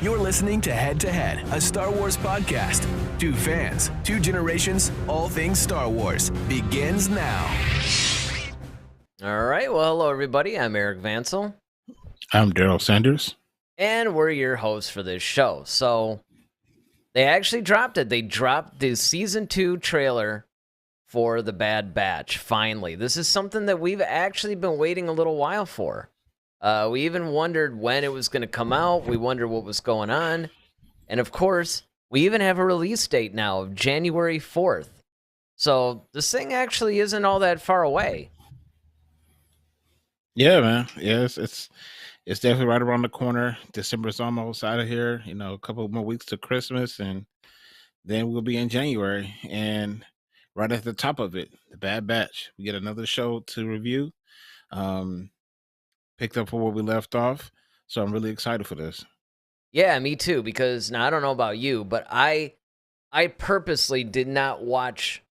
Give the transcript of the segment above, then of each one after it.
You're listening to Head to Head, a Star Wars podcast. Two fans, two generations, all things Star Wars begins now. All right. Well, hello, everybody. I'm Eric Vansel. I'm Daryl Sanders. And we're your hosts for this show. So they actually dropped it. They dropped the Season 2 trailer for The Bad Batch, finally. This is something that we've actually been waiting a little while for. We even wondered when it was going to come out. We wondered what was going on. And of course, we even have a release date now of January 4th. So this thing actually isn't all that far away. Yeah, man. Yeah, it's definitely right around the corner. December's almost out of here. You know, a couple more weeks to Christmas, and then we'll be in January. And right at the top of it, The Bad Batch. We get another show to review. Picked up for where we left off. So I'm really excited for this. Yeah, me too, because now I don't know about you, but I purposely did not watch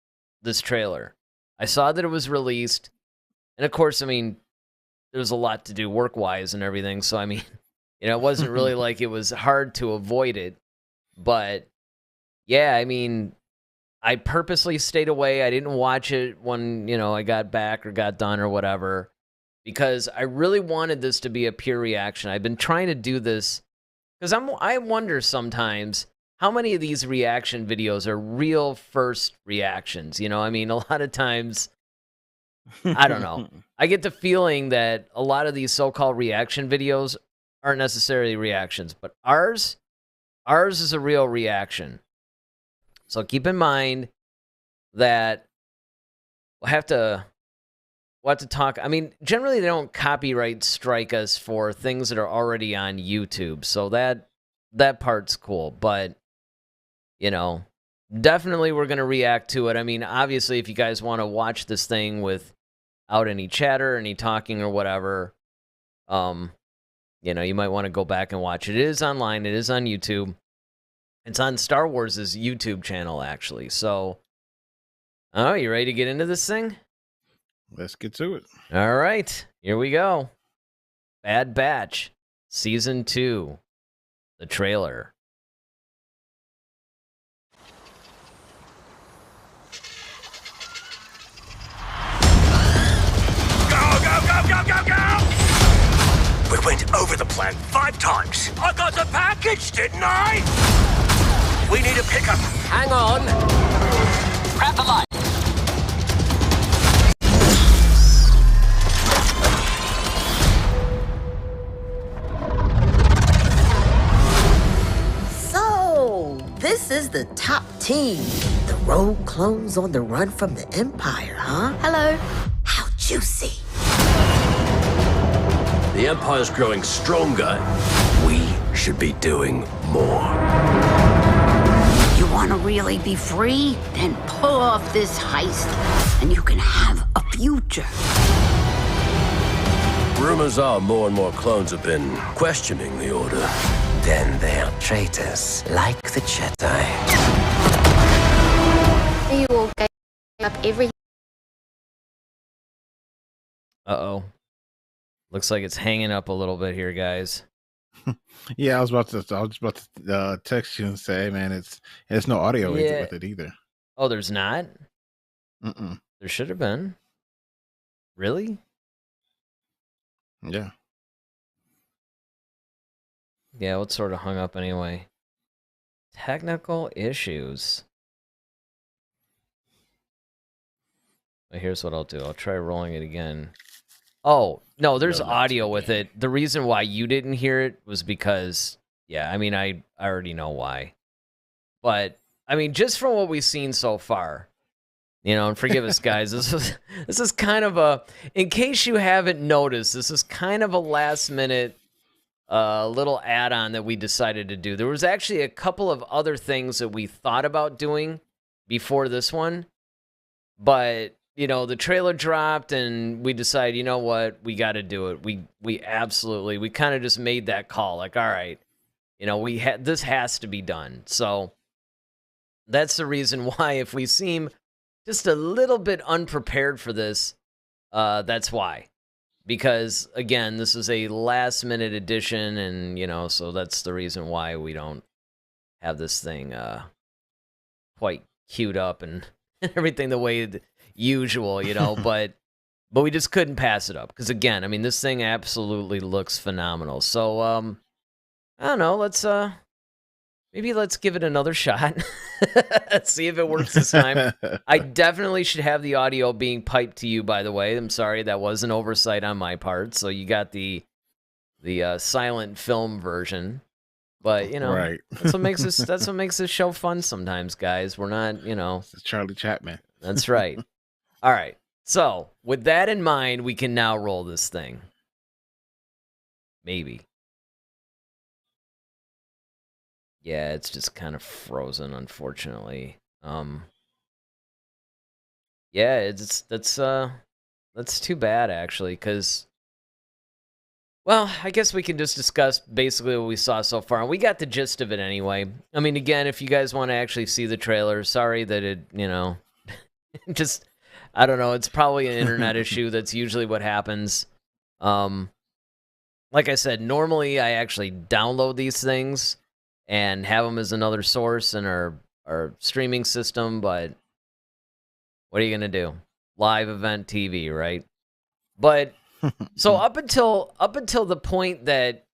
this trailer. I saw that it was released, and of course, I mean, there was a lot to do work-wise and everything, so I mean, you know, it wasn't really like it was hard to avoid it, but yeah, I mean, I purposely stayed away. I didn't watch it when, you know, I got back or got done or whatever, because I really wanted this to be a pure reaction. I've been trying to do this because I wonder sometimes how many of these reaction videos are real first reactions. You know, I mean, a lot of times, I don't know. I get the feeling that a lot of these so-called reaction videos aren't necessarily reactions, but ours is a real reaction. So keep in mind that we'll have to talk. I mean, generally they don't copyright strike us for things that are already on YouTube, so that part's cool. But, you know, definitely we're going to react to it. I mean, obviously, if you guys want to watch this thing without any chatter, any talking or whatever, you know, you might want to go back and watch it. It is online. It is on YouTube. It's on Star Wars' YouTube channel, actually. So, oh, you ready to get into this thing? Let's get to it. All right, here we go. Bad Batch, Season 2, the trailer. Go, go, go, go, go, go! We went over the plan 5 times. I got the package, didn't I? We need a pickup. Hang on. Grab the line. So, this is the top team. The rogue clones on the run from the Empire, huh? Hello. How juicy. The Empire's growing stronger. We should be doing more. You want to really be free? Then pull off this heist, and you can have a future. Rumors are more and more clones have been questioning the Order. Then they're traitors, like the Jedi. You all gave up everything. Uh-oh. Looks like it's hanging up a little bit here, guys. Yeah, I was about to text you and say, man, it's no audio with it either. Oh, there's not? Mm-mm. There should have been. Really? Yeah. Yeah, what sort of hung up anyway? Technical issues. Well, here's what I'll do. I'll try rolling it again. Oh, no, there's audio with it. The reason why you didn't hear it was because, yeah, I mean, I already know why. But, I mean, just from what we've seen so far, you know, and forgive us, guys, this is kind of a, in case you haven't noticed, this is kind of a last-minute little add-on that we decided to do. There was actually a couple of other things that we thought about doing before this one, but you know, the trailer dropped and we decided, you know what, we got to do it. We absolutely, we kind of just made that call. Like, all right, you know, this has to be done. So that's the reason why if we seem just a little bit unprepared for this, that's why. because again, this is a last minute addition, and so that's the reason why we don't have this thing quite queued up and everything the way usual, but we just couldn't pass it up because again, I mean, this thing absolutely looks phenomenal. So I don't know, maybe let's give it another shot. See if it works this time. I definitely should have the audio being piped to you, by the way. I'm sorry, that was an oversight on my part. So you got the silent film version. But, Right. that's what makes this show fun sometimes, guys. We're not, It's Charlie Chapman. That's right. All right. So, with that in mind, we can now roll this thing. Maybe. Yeah, it's just kind of frozen, unfortunately. Yeah, that's too bad actually, because, well, I guess we can just discuss basically what we saw so far, and we got the gist of it anyway. I mean, again, if you guys want to actually see the trailer, sorry that it, just, I don't know, it's probably an internet issue. That's usually what happens. Like I said, normally I actually download these things and have them as another source in our streaming system, but what are you gonna do? Live event TV, right? But so up until the point that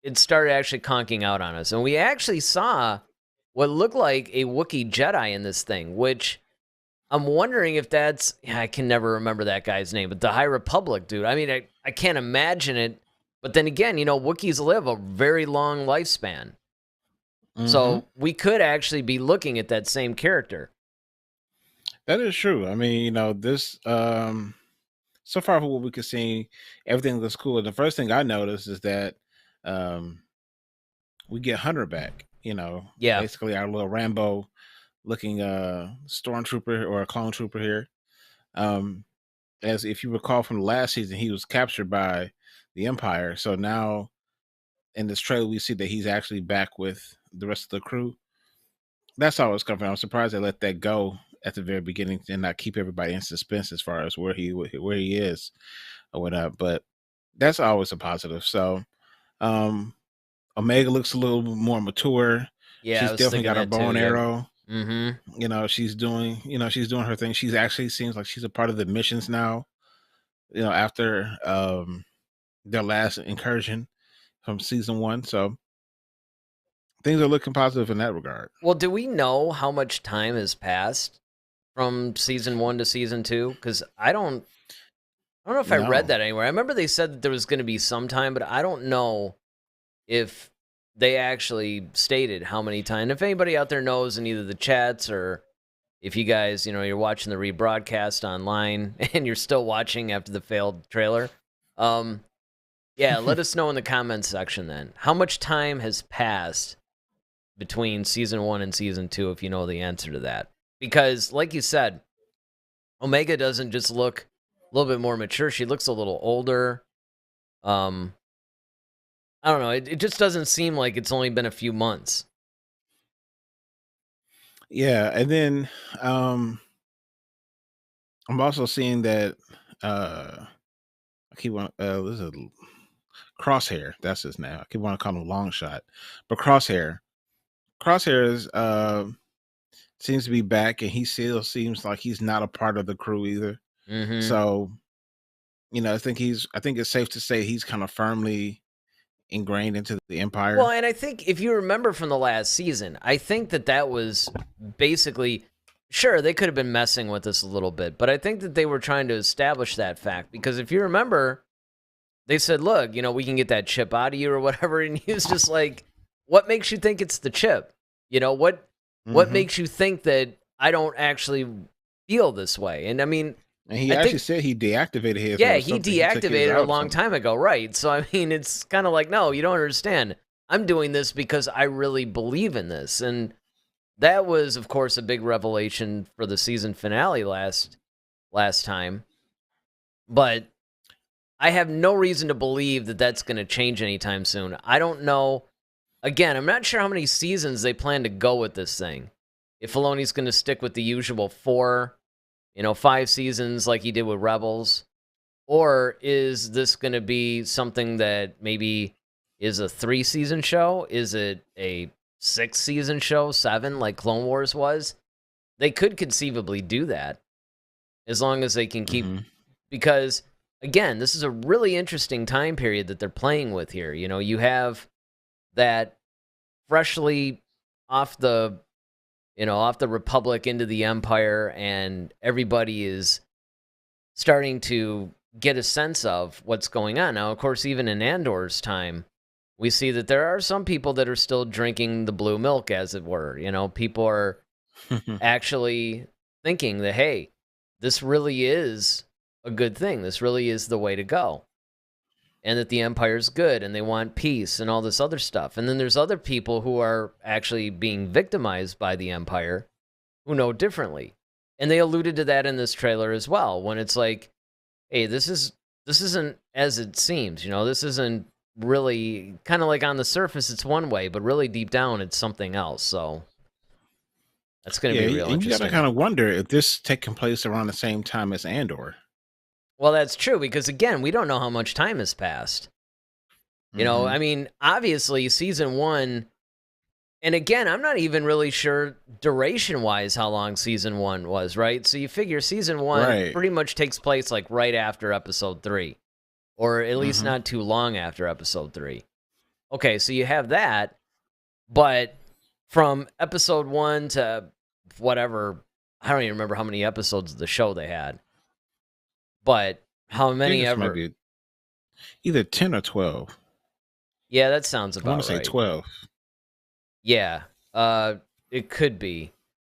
it started actually conking out on us, and we actually saw what looked like a Wookiee Jedi in this thing, which I'm wondering if that's, I can never remember that guy's name, but the High Republic dude. I mean, I can't imagine it, but then again, Wookiees live a very long lifespan. So we could actually be looking at that same character. That is true. I mean, this so far from what we could see, everything looks cool. And the first thing I noticed is that we get Hunter back. Yeah. Basically our little Rambo looking stormtrooper or a clone trooper here. As if you recall from the last season, he was captured by the Empire. So now in this trailer, we see that he's actually back with the rest of the crew. That's all it's coming from. I'm surprised they let that go at the very beginning and not keep everybody in suspense as far as where he is or whatnot. But that's always a positive. So Omega looks a little more mature. Yeah, she's definitely got her bow and arrow. Mm-hmm. She's doing her thing. She's actually seems like she's a part of the missions now. After their last incursion from season 1. So things are looking positive in that regard. Well, do we know how much time has passed from season 1 to season 2? Because I don't know if I read that anywhere. I remember they said that there was going to be some time, but I don't know if they actually stated how many times. If anybody out there knows in either the chats or if you guys, you're watching the rebroadcast online and you're still watching after the failed trailer, yeah, let us know in the comments section then. How much time has passed between season 1 and season 2 if you know the answer to that? Because, like you said, Omega doesn't just look a little bit more mature. She looks a little older. I don't know. It just doesn't seem like it's only been a few months. Yeah, and then I'm also seeing that I keep on this is Crosshair. That's his name. I keep wanting to call him Long Shot, but Crosshair is seems to be back, and he still seems like he's not a part of the crew either. So, I think it's safe to say he's kind of firmly ingrained into the Empire. Well, and I think if you remember from the last season, I think that was basically, sure, they could have been messing with us a little bit, but I think that they were trying to establish that fact, because if you remember, they said, look, we can get that chip out of you or whatever, and he was just like, what makes you think it's the chip? What makes you think that I don't actually feel this way? And I mean, and he actually said he deactivated his. Yeah, he deactivated it a long time ago, right? So I mean, it's kind of like, no, you don't understand. I'm doing this because I really believe in this, and that was, of course, a big revelation for the season finale last time. But I have no reason to believe that that's going to change anytime soon. I don't know. Again, I'm not sure how many seasons they plan to go with this thing. If Filoni's going to stick with the usual 4, 5 seasons like he did with Rebels, Or is this going to be something that maybe is a 3-season show? Is it a 6-season show, 7, like Clone Wars was? They could conceivably do that as long as they can keep, because again, this is a really interesting time period that they're playing with here. You know, you have that freshly off the, off the Republic into the Empire, and everybody is starting to get a sense of what's going on. Now, of course, even in Andor's time, we see that there are some people that are still drinking the blue milk, as it were. You know, people are actually thinking that, hey, this really is a good thing. This really is the way to go. And that the Empire's good and they want peace and all this other stuff. And then there's other people who are actually being victimized by the Empire who know differently. And they alluded to that in this trailer as well, when it's like, hey, this isn't as it seems. You know, this isn't really, kind of like on the surface, it's one way, but really deep down, it's something else. So that's going to be real and interesting. you got to kind of wonder if this taking place around the same time as Andor. Well, that's true, because again, we don't know how much time has passed. You know, I mean, obviously, season 1, and again, I'm not even really sure duration-wise how long season 1 was, right? So you figure season 1 pretty much takes place like right after episode 3, or at least not too long after episode 3. Okay, so you have that, but from episode 1 to whatever, I don't even remember how many episodes of the show they had. But how many ever? Might be either 10 or 12. Yeah, that sounds about right. I want to say 12. Yeah, it could be,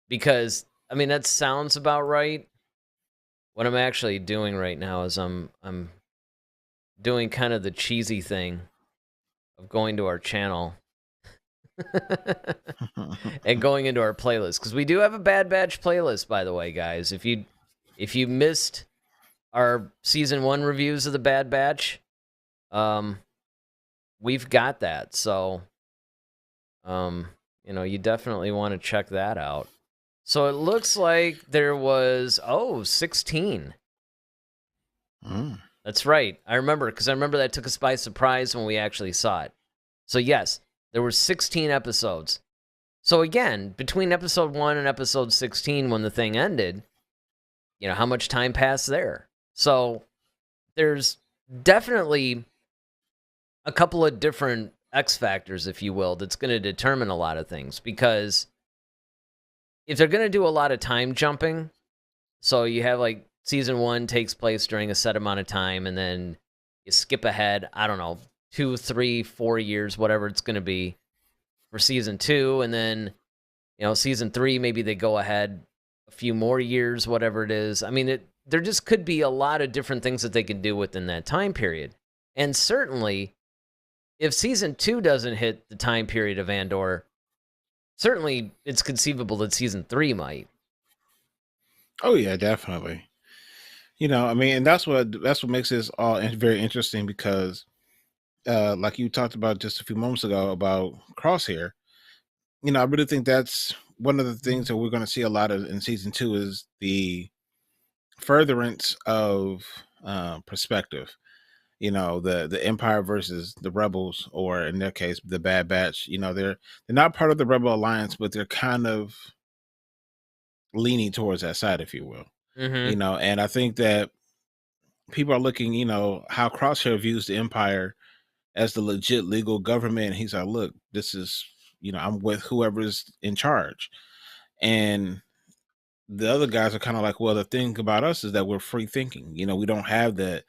because I mean that sounds about right. What I'm actually doing right now is I'm doing kind of the cheesy thing of going to our channel and going into our playlist, because we do have a Bad Batch playlist, by the way, guys. If you missed our season 1 reviews of the Bad Batch, we've got that. So, you definitely want to check that out. So it looks like there was, 16. That's right. I remember, because I remember that took us by surprise when we actually saw it. So yes, there were 16 episodes. So again, between episode 1 and episode 16, when the thing ended, how much time passed there? So there's definitely a couple of different X factors, if you will, that's going to determine a lot of things. Because if they're going to do a lot of time jumping, so you have like season 1 takes place during a set amount of time, and then you skip ahead, I don't know, 2, 3, 4 years, whatever it's going to be for season 2. And then, season 3, maybe they go ahead a few more years, whatever it is. I mean, there just could be a lot of different things that they can do within that time period. And certainly, if season 2 doesn't hit the time period of Andor, certainly it's conceivable that season 3 might. Oh yeah, definitely. I mean, and that's what makes this all very interesting, because like you talked about just a few moments ago about Crosshair, I really think that's one of the things that we're going to see a lot of in season 2 is the furtherance of perspective. The Empire versus the Rebels, or in their case, the Bad Batch. They're not part of the Rebel Alliance, but they're kind of leaning towards that side, if you will. And I think that people are looking, how Crosshair views the Empire as the legit legal government. He's like, look, this is, I'm with whoever's in charge. And the other guys are kind of like, well, the thing about us is that we're free thinking. We don't have the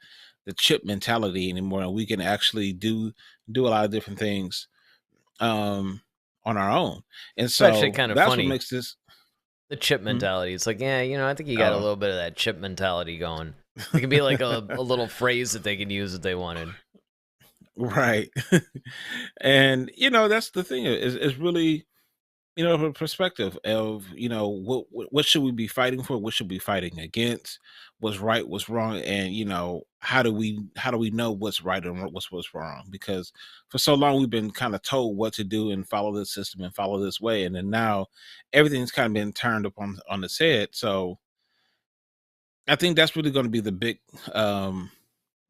chip mentality anymore, and we can actually do a lot of different things on our own. And so actually kind of that's funny. What makes this the chip mentality. It's like, I think you got a little bit of that chip mentality going. It could be like a little phrase that they could use if they wanted. Right. And that's the thing, is really a perspective of what should we be fighting for, what should we be fighting against, what's right, what's wrong, and how do we know what's right and what's wrong? Because for so long we've been kind of told what to do and follow this system and follow this way, and then now everything's kind of been turned up on its head. So I think that's really going to be the big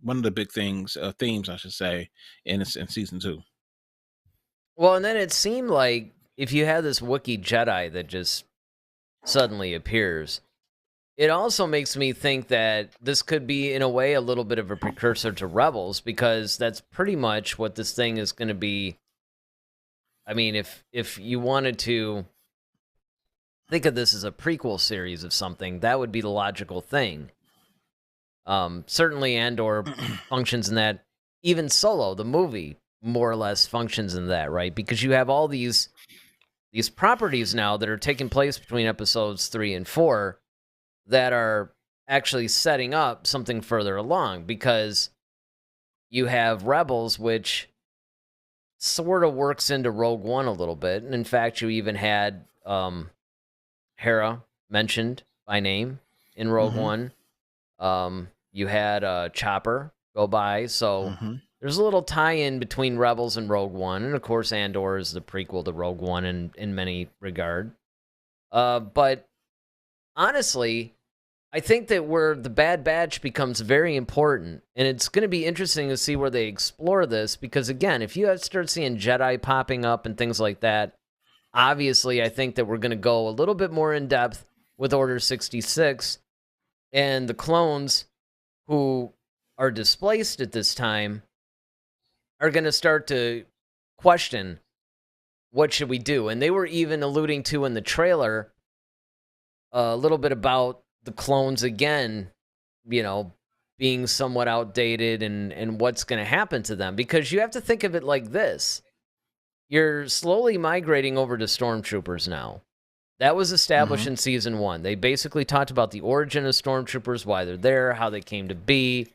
one of the big themes, I should say, in season 2. Well, and then it seemed like if you had this Wookiee Jedi that just suddenly appears, it also makes me think that this could be, in a way, a little bit of a precursor to Rebels, because that's pretty much what this thing is going to be. I mean, if you wanted to think of this as a prequel series of something, that would be the logical thing. Certainly Andor functions in that. Even Solo, the movie, more or less functions in that, right? Because you have all these properties now that are taking place between episodes 3 and 4 that are actually setting up something further along, because you have Rebels, which sort of works into Rogue One a little bit. And in fact, you even had Hera mentioned by name in Rogue One. You had Chopper go by. So there's a little tie-in between Rebels and Rogue One. And of course, Andor is the prequel to Rogue One in many regard. But honestly, I think that where the Bad Batch becomes very important, and it's going to be interesting to see where they explore this, because again, if you start seeing Jedi popping up and things like that, obviously I think that we're going to go a little bit more in depth with Order 66, and the clones who are displaced at this time are going to start to question, what should we do? And they were even alluding to in the trailer a little bit about the clones again, being somewhat outdated and what's going to happen to them. Because you have to think of it like this. You're slowly migrating over to stormtroopers now. That was established in season 1. They basically talked about the origin of stormtroopers, why they're there, how they came to be.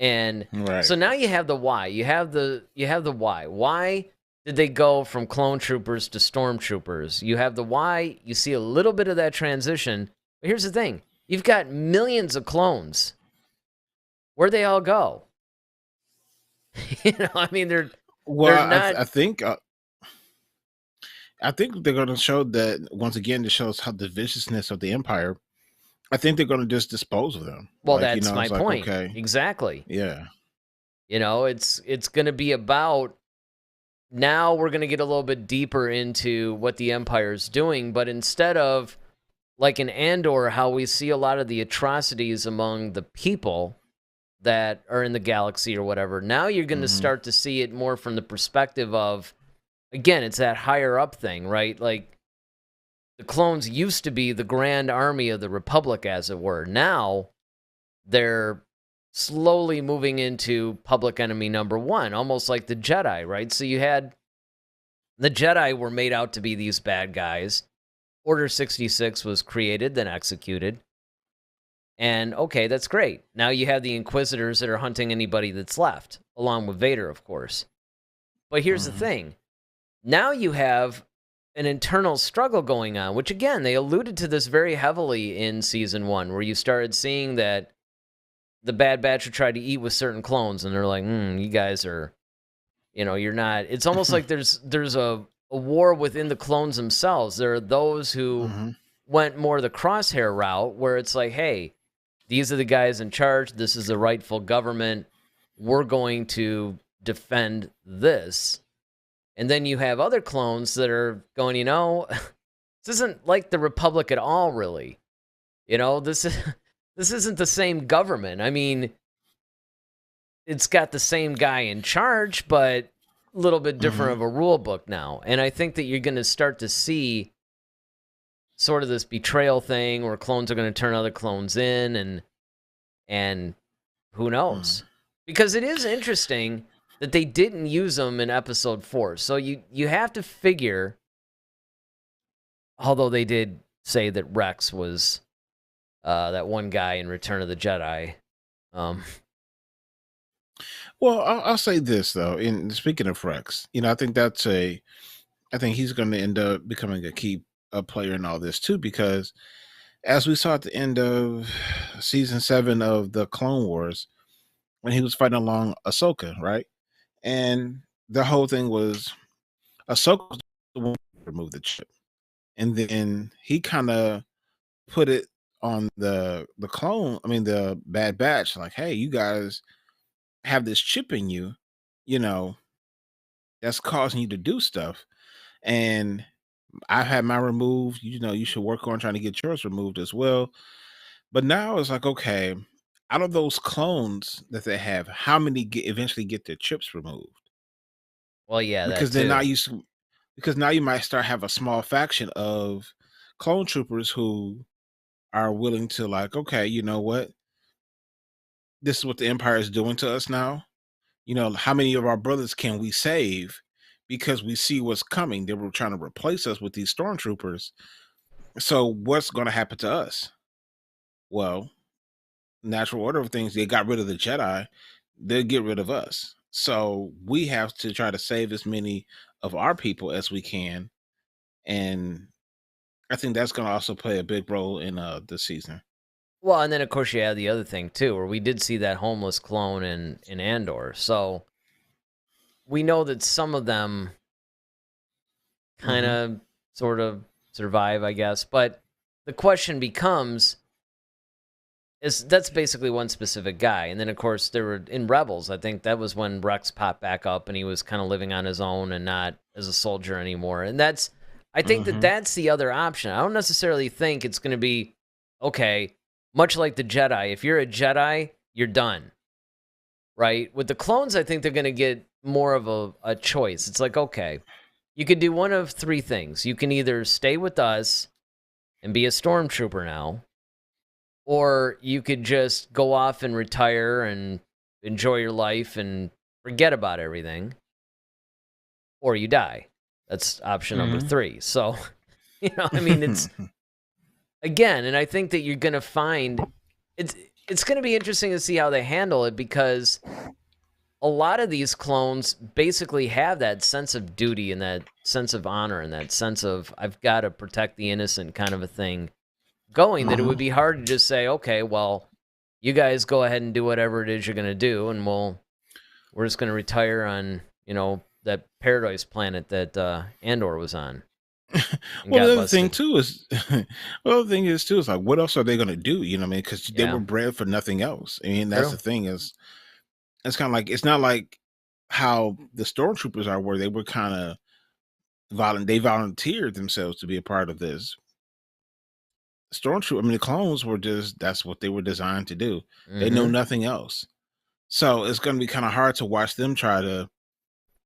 And so now you have the why. You have the why. Why did they go from clone troopers to stormtroopers? You have the why. You see a little bit of that transition. But here's the thing. You've got millions of clones. Where'd they all go? I mean, they're not... I think they're going to show that, once again, it shows how the viciousness of the Empire. I think they're going to just dispose of them. Well, that's my point. Okay. Exactly. Yeah. It's going to be about, now we're going to get a little bit deeper into what the Empire's doing, but instead of, like in Andor, how we see a lot of the atrocities among the people that are in the galaxy or whatever, now you're going to start to see it more from the perspective of, again, it's that higher up thing, right? Like, the clones used to be the grand army of the Republic, as it were. Now, they're slowly moving into public enemy number 1, almost like the Jedi, right? So you had, the Jedi were made out to be these bad guys. Order 66 was created, then executed. And okay, that's great. Now you have the Inquisitors that are hunting anybody that's left, along with Vader, of course. But here's the thing. Now you have an internal struggle going on, which again, they alluded to this very heavily in season 1, where you started seeing that the Bad Batch would try to eat with certain clones, and they're like, you guys are, you're not. It's almost like there's a war within the clones themselves. There are those who went more the crosshair route, where it's like, hey, these are the guys in charge. This is the rightful government. We're going to defend this. And then you have other clones that are going, this isn't like the Republic at all, really. This isn't the same government. I mean, it's got the same guy in charge, but a little bit different of a rule book now. And I think that you're going to start to see sort of this betrayal thing, where clones are going to turn other clones in, and who knows? Because it is interesting that they didn't use them in episode 4. So you have to figure, although they did say that Rex was that one guy in Return of the Jedi. Well, I'll say this, though. In speaking of Rex, I think I think he's going to end up becoming a key player in all this too, because as we saw at the end of season 7 of the Clone Wars, when he was fighting along Ahsoka, right? And the whole thing was Ahsoka was the one to remove the chip. And then he kind of put it on the clone, I mean the Bad Batch, like, hey, you guys have this chip in you, you know, that's causing you to do stuff. And I've had mine removed. You know, you should work on trying to get yours removed as well. But now it's like, okay, out of those clones that they have, how many eventually get their chips removed? Well, yeah, that Because then now too. because now you might start have a small faction of clone troopers who are willing to, like, okay, you know what? This is what the Empire is doing to us now. You know, how many of our brothers can we save? Because we see what's coming. They were trying to replace us with these stormtroopers. So what's going to happen to us? Well, natural order of things, they got rid of the Jedi, they'll get rid of us. So we have to try to save as many of our people as we can. And I think that's going to also play a big role in this season. Well, and then of course you have the other thing too, where we did see that homeless clone in Andor. So we know that some of them kind of sort of survive, I guess. But the question becomes is that's basically one specific guy. And then of course there were in Rebels, I think that was when Rex popped back up and he was kind of living on his own and not as a soldier anymore. And that's I think that that's the other option. I don't necessarily think it's going to be okay, much like the Jedi. If you're a Jedi, you're done. Right? With the clones, I think they're going to get more of a choice. It's like, okay, you could do one of three things. You can either stay with us and be a stormtrooper now, or you could just go off and retire and enjoy your life and forget about everything, or you die. That's option number 3. So, I mean, it's again, and I think that you're going to find it's going to be interesting to see how they handle it, because a lot of these clones basically have that sense of duty and that sense of honor and that sense of I've got to protect the innocent kind of a thing going, that it would be hard to just say, okay, well, you guys go ahead and do whatever it is you're going to do, and we're just going to retire on, that paradise planet that Andor was on. Well, the other thing too is, is like, what else are they going to do? You know what I mean? Because they were bred for nothing else. I mean, that's the thing is, it's kind of like, it's not like how the stormtroopers are, where they were kind of they volunteered themselves to be a part of this. The clones were just, that's what they were designed to do. They know nothing else. So it's going to be kind of hard to watch them try to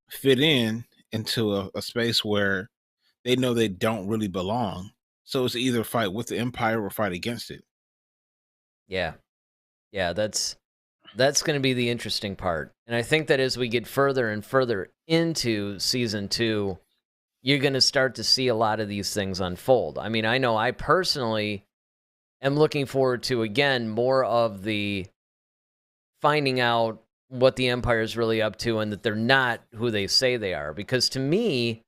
fit into a space where they know they don't really belong. So it's either fight with the Empire or fight against it. Yeah. Yeah, that's going to be the interesting part. And I think that as we get further and further into season 2, you're going to start to see a lot of these things unfold. I mean, I know I personally am looking forward to, again, more of the finding out what the Empire is really up to and that they're not who they say they are. Because to me,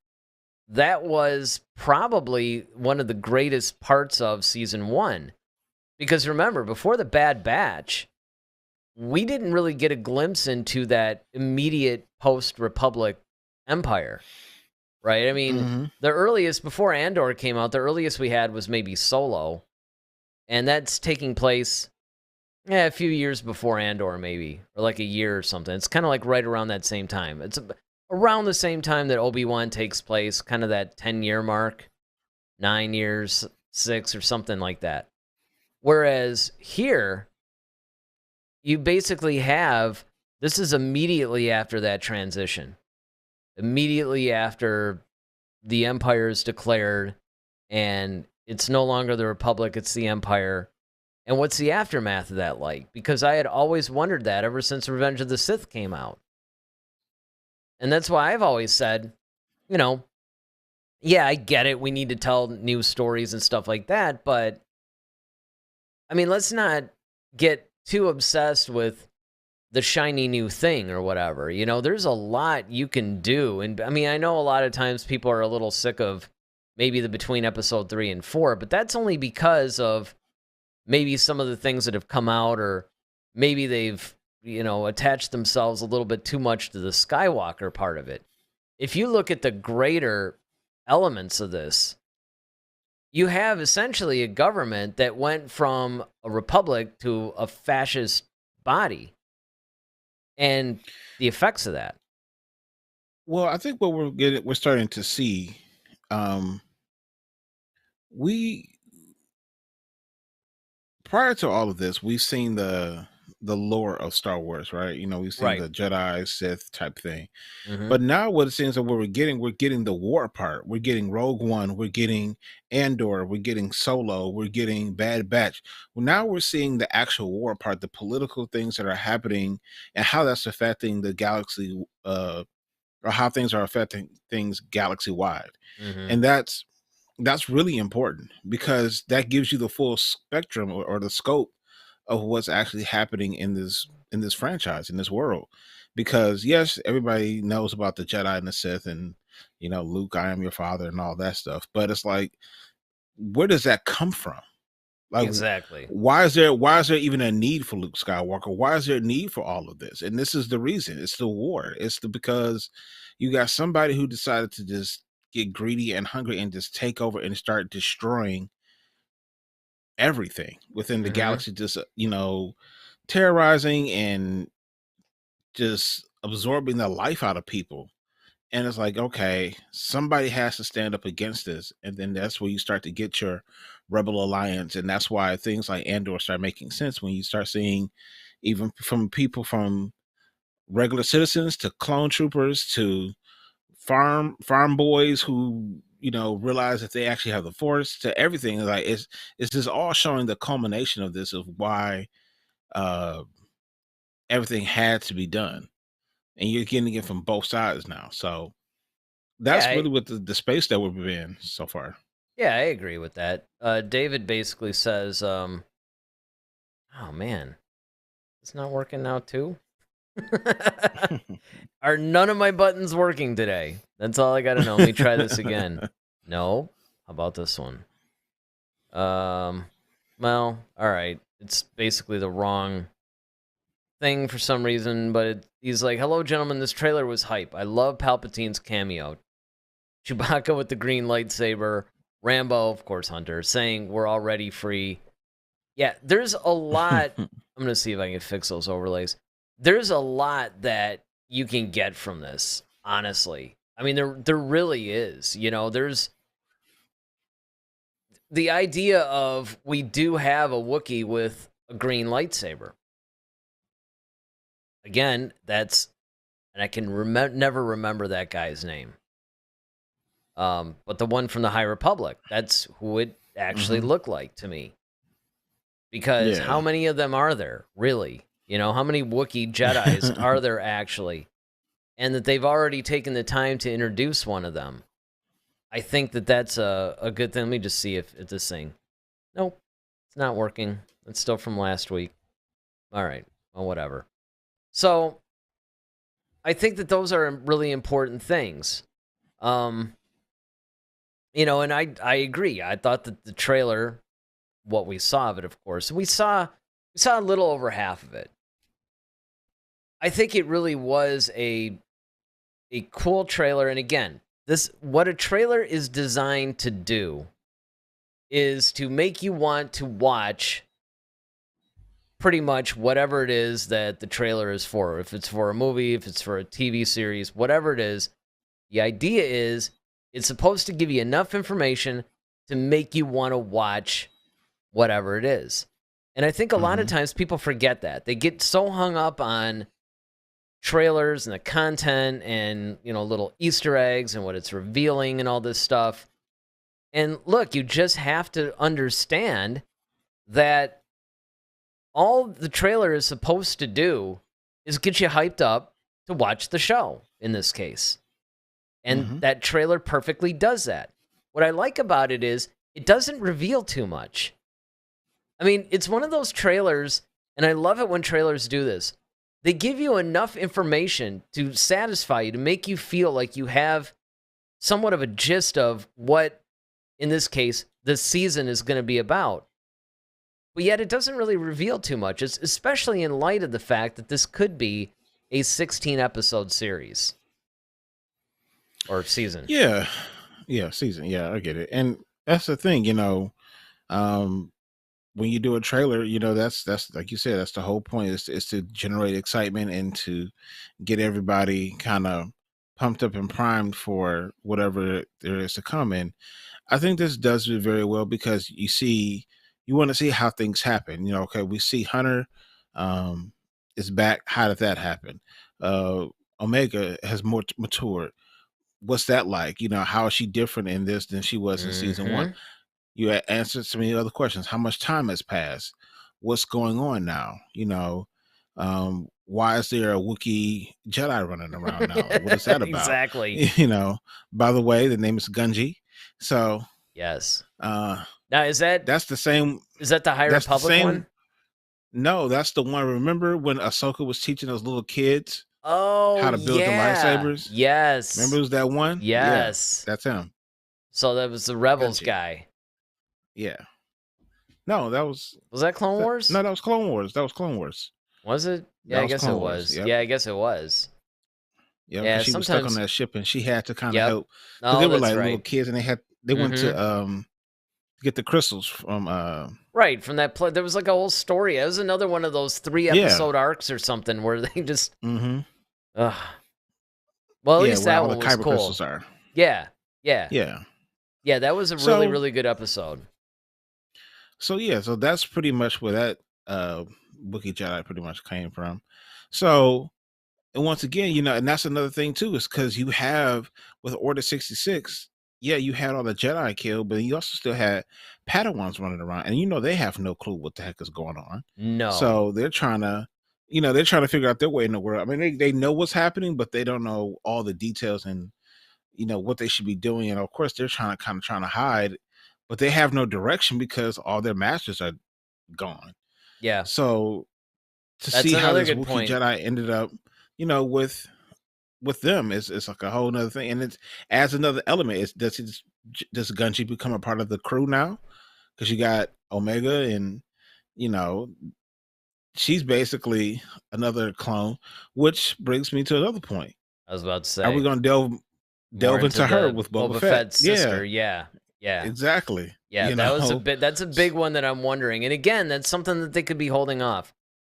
that was probably one of the greatest parts of season 1. Because remember, before the Bad Batch, we didn't really get a glimpse into that immediate post-Republic Empire. Right? I mean, the earliest, before Andor came out, the earliest we had was maybe Solo. And that's taking place a few years before Andor, maybe, or like a year or something. It's kind of like right around that same time. It's around the same time that Obi-Wan takes place, kind of that 10-year mark, 9 years, 6, or something like that. Whereas here, you basically have, this is immediately after that transition. Immediately after the Empire is declared, and it's no longer the Republic, it's the Empire. And what's the aftermath of that like? Because I had always wondered that ever since Revenge of the Sith came out. And that's why I've always said, yeah, I get it. We need to tell new stories and stuff like that. But, I mean, let's not get too obsessed with the shiny new thing or whatever. There's a lot you can do. And, I mean, I know a lot of times people are a little sick of maybe the between episode 3 and 4, but that's only because of maybe some of the things that have come out, or maybe they've, attached themselves a little bit too much to the Skywalker part of it. If you look at the greater elements of this, you have essentially a government that went from a republic to a fascist body, and the effects of that. Well, I think what we're starting to see, um, we prior to all of this, we've seen the lore of Star Wars, right? You know, we've seen Right. the Jedi, Sith type thing. Mhm. But now what it seems that we're getting the war part. We're getting Rogue One, we're getting Andor, we're getting Solo, we're getting Bad Batch. Well, now we're seeing the actual war part, the political things that are happening and how that's affecting the galaxy, or how things are affecting things galaxy wide. Mhm. And that's really important because that gives you the full spectrum or the scope of what's actually happening in this franchise, in this world. Because yes, everybody knows about the Jedi and the Sith and Luke, I am your father and all that stuff. But it's like, where does that come from? Like, Exactly. why is there even a need for Luke Skywalker? Why is there a need for all of this? And this is the reason. It's the war. Because you got somebody who decided to just get greedy and hungry and just take over and start destroying everything within the Mhm. galaxy, just terrorizing and just absorbing the life out of people. And it's like, okay, somebody has to stand up against this. And then that's where you start to get your rebel alliance. And that's why things like Andor start making sense when you start seeing even from people, from regular citizens to clone troopers to farm boys who realize that they actually have the force, to everything. Like, it's just all showing the culmination of this, of why uh everything had to be done, and you're getting it from both sides now. So Yeah, that's really what the space that we've been in so far. yeah, I agree with that. David basically says, "Oh man, it's not working now too." Are none of my buttons working today? That's all I got to know. Let me try this again. No. How about this one? Well, all right. It's basically the wrong thing for some reason, but he's like, "Hello, gentlemen. This trailer was hype. I love Palpatine's cameo. Chewbacca with the green lightsaber. Rambo, of course, Hunter, saying we're already free." Yeah, there's a lot. I'm going to see if I can fix those overlays. There's a lot that you can get from this, honestly. I mean, there really is. There's the idea of, we do have a Wookiee with a green lightsaber. Again, and I can never remember that guy's name. But the one from the High Republic, that's who it actually looked like to me. Because how many of them are there, really? How many Wookiee Jedis are there actually? And that they've already taken the time to introduce one of them. I think that's a good thing. Let me just see if this thing... Nope, it's not working. It's still from last week. All right, well, whatever. So, I think that those are really important things. And I agree. I thought that the trailer, what we saw of it, of course, we saw a little over half of it. I think it really was a cool trailer. And again, what a trailer is designed to do is to make you want to watch pretty much whatever it is that the trailer is for. If it's for a movie, if it's for a TV series, whatever it is, the idea is it's supposed to give you enough information to make you want to watch whatever it is. And I think a lot of times people forget that. They get so hung up on trailers and the content and, little Easter eggs and what it's revealing and all this stuff. And look, you just have to understand that all the trailer is supposed to do is get you hyped up to watch the show, in this case. And that trailer perfectly does that. What I like about it is it doesn't reveal too much. I mean, it's one of those trailers, and I love it when trailers do this. They give you enough information to satisfy you, to make you feel like you have somewhat of a gist of what, in this case, this season is going to be about. But yet it doesn't really reveal too much, especially in light of the fact that this could be a 16-episode series. Or season. Yeah, season. Yeah, I get it. And That's the thing, um, when you do a trailer, that's like you said, that's the whole point is to generate excitement and to get everybody kind of pumped up and primed for whatever there is to come. And I think this does it very well because you want to see how things happen. Okay, we see Hunter is back. How did that happen? Uh, Omega has more matured. What's that like? How is she different in this than she was in season one? Mhm. You answered so many other questions. How much time has passed? What's going on now? Why is there a Wookiee Jedi running around now? What is that about? Exactly. By the way, the name is Gunji. So Yes. uh Now, is that that's the same. the High That's the Republic same. one? No, that's the one. Remember when Ahsoka was teaching those little kids Oh, how to build the yeah. lightsabers? Yes. Remember it was that one? Yeah, Yes. that's him. So that was the Rebels Gunji. guy. Yeah. No, that was Was that Clone Wars? no, that was Clone Wars. That was Clone Wars. Was it? That Yeah, I was guess it Clone Wars. was. Yep. Yeah, I guess it was. Yeah, Yeah, because she was stuck on sometimes. that ship and she had to kind of Yep. help because Oh, they were that's like little right. kids and they went hmm to get the crystals from Right, from that there was like a whole story. It was another one of those 3-episode arcs or something where they just. mm-hmm. Ugh. Well, at Yeah, least where that all the one was kyber cool. crystals are. Yeah, yeah, Yeah. yeah. That was a really, So really good episode. so that's pretty much where that Wookiee Jedi pretty much came from. So and once again, and that's another thing too, is because you have with Order 66, yeah, you had all the Jedi killed, but you also still had Padawans running around, and they have no clue what the heck is going on. No. So they're trying to figure out their way in the world. I mean, they know what's happening, but they don't know all the details and what they should be doing. And of course, they're trying to hide, but they have no direction because all their masters are gone. Yeah, So to that's see how another this good Wookiee point. Jedi ended up, with them is like a whole nother thing, and it adds another element. Does Gunji become a part of the crew now? Because you got Omega, and you know she's basically another clone, which brings me to another point. I was about to Are we say going to delve more into her the with Boba Fett? Fett's Yeah, sister. Yeah, yeah, exactly. yeah. You That was a know, bit. That's a big one that I'm wondering. And again, that's something that they could be holding off.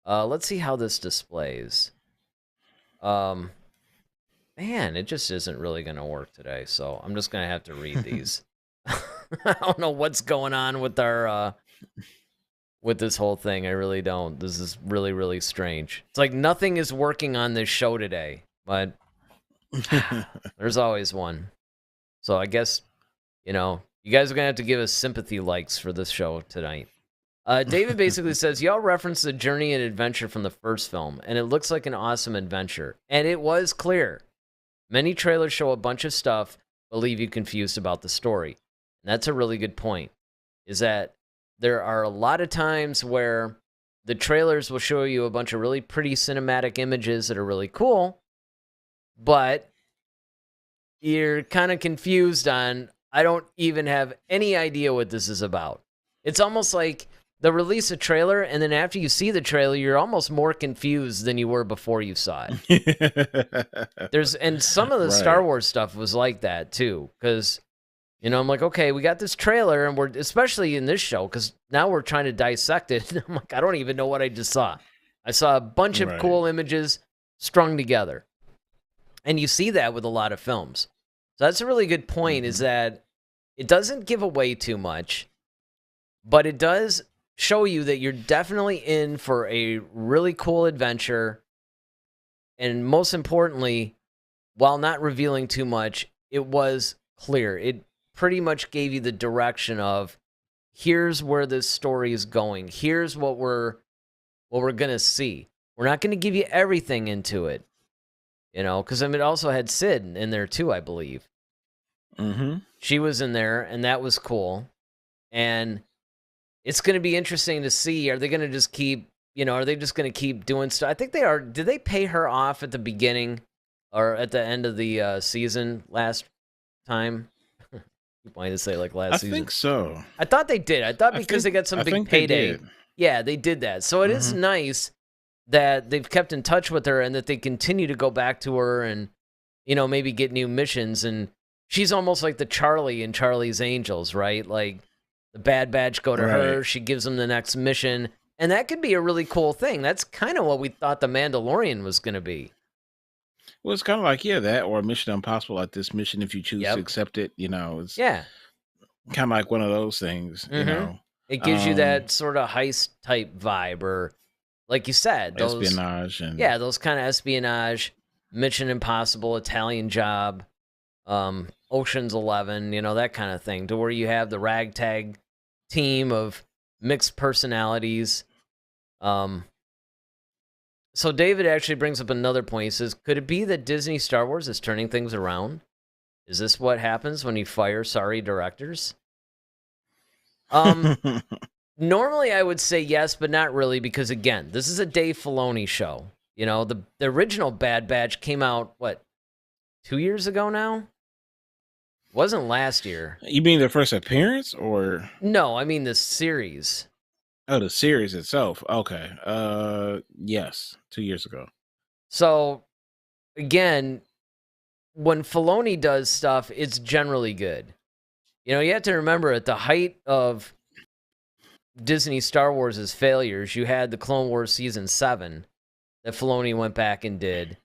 Let's see how this displays. Man, it just isn't really going to work today. So I'm just going to have to read these. I don't know what's going on with our with this whole thing. I really don't. This is really, really strange. It's like nothing is working on this show today, but there's always one. So I guess, you guys are going to have to give us sympathy likes for this show tonight. David basically says, y'all referenced the journey and adventure from the first film, and it looks like an awesome adventure. And it was clear. Many trailers show a bunch of stuff, but leave you confused about the story. And that's a really good point, is that there are a lot of times where the trailers will show you a bunch of really pretty cinematic images that are really cool, but you're kind of confused on, I don't even have any idea what this is about. It's almost like they'll release a trailer, and then after you see the trailer, you're almost more confused than you were before you saw it. And some of the Star right. Wars stuff was like that too, because I'm like, okay, we got this trailer, and we're especially in this show because now we're trying to dissect it. And I'm like, I don't even know what I just saw. I saw a bunch of Right. cool images strung together, and you see that with a lot of films. So that's a really good point. Is that it doesn't give away too much, but it does show you that you're definitely in for a really cool adventure. And most importantly, while not revealing too much, it was clear. It pretty much gave you the direction of, here's where this story is going. Here's what we're going to see. We're not going to give you everything into it, because it also had Sid in there too, I believe. Mm-hmm. She was in there, and that was cool. And it's going to be interesting to see, are they going to just keep, are they just going to keep doing stuff? I think they are. Did they pay her off at the beginning or at the end of the season last time? Keep wanting to say like last season. I think so. I thought they did. I thought because they got some big payday. Yeah, they did that. So it is nice that they've kept in touch with her and that they continue to go back to her and, maybe get new missions. And she's almost like the Charlie in Charlie's Angels, right? Like the Bad Batch go to her, Right. she gives them the next mission, and that could be a really cool thing. That's kind of what we thought the Mandalorian was going to be. Well, it's kind of like, that or Mission Impossible, like this mission, if you choose Yep. to accept it, it's Yeah. kind of like one of those things, Mhm. It gives you Um, that sort of heist type vibe, or like you said, those espionage and those kind of espionage, Mission Impossible, Italian Job, Ocean's 11, that kind of thing, to where you have the ragtag team of mixed personalities. So David actually brings up another point. He says, could it be that Disney Star Wars is turning things around? Is this what happens when you fire sorry directors? Normally I would say yes, but not really, because again, this is a Dave Filoni show. The original Bad Batch came out, 2 years ago now? Wasn't last year. You mean their first appearance or No, I mean the series. the series itself? Okay. Yes, 2 years ago. So, again, when Filoni does stuff, it's generally good. You have to remember, at the height of Disney Star Wars' failures, you had the Clone Wars Season 7 that Filoni went back and did.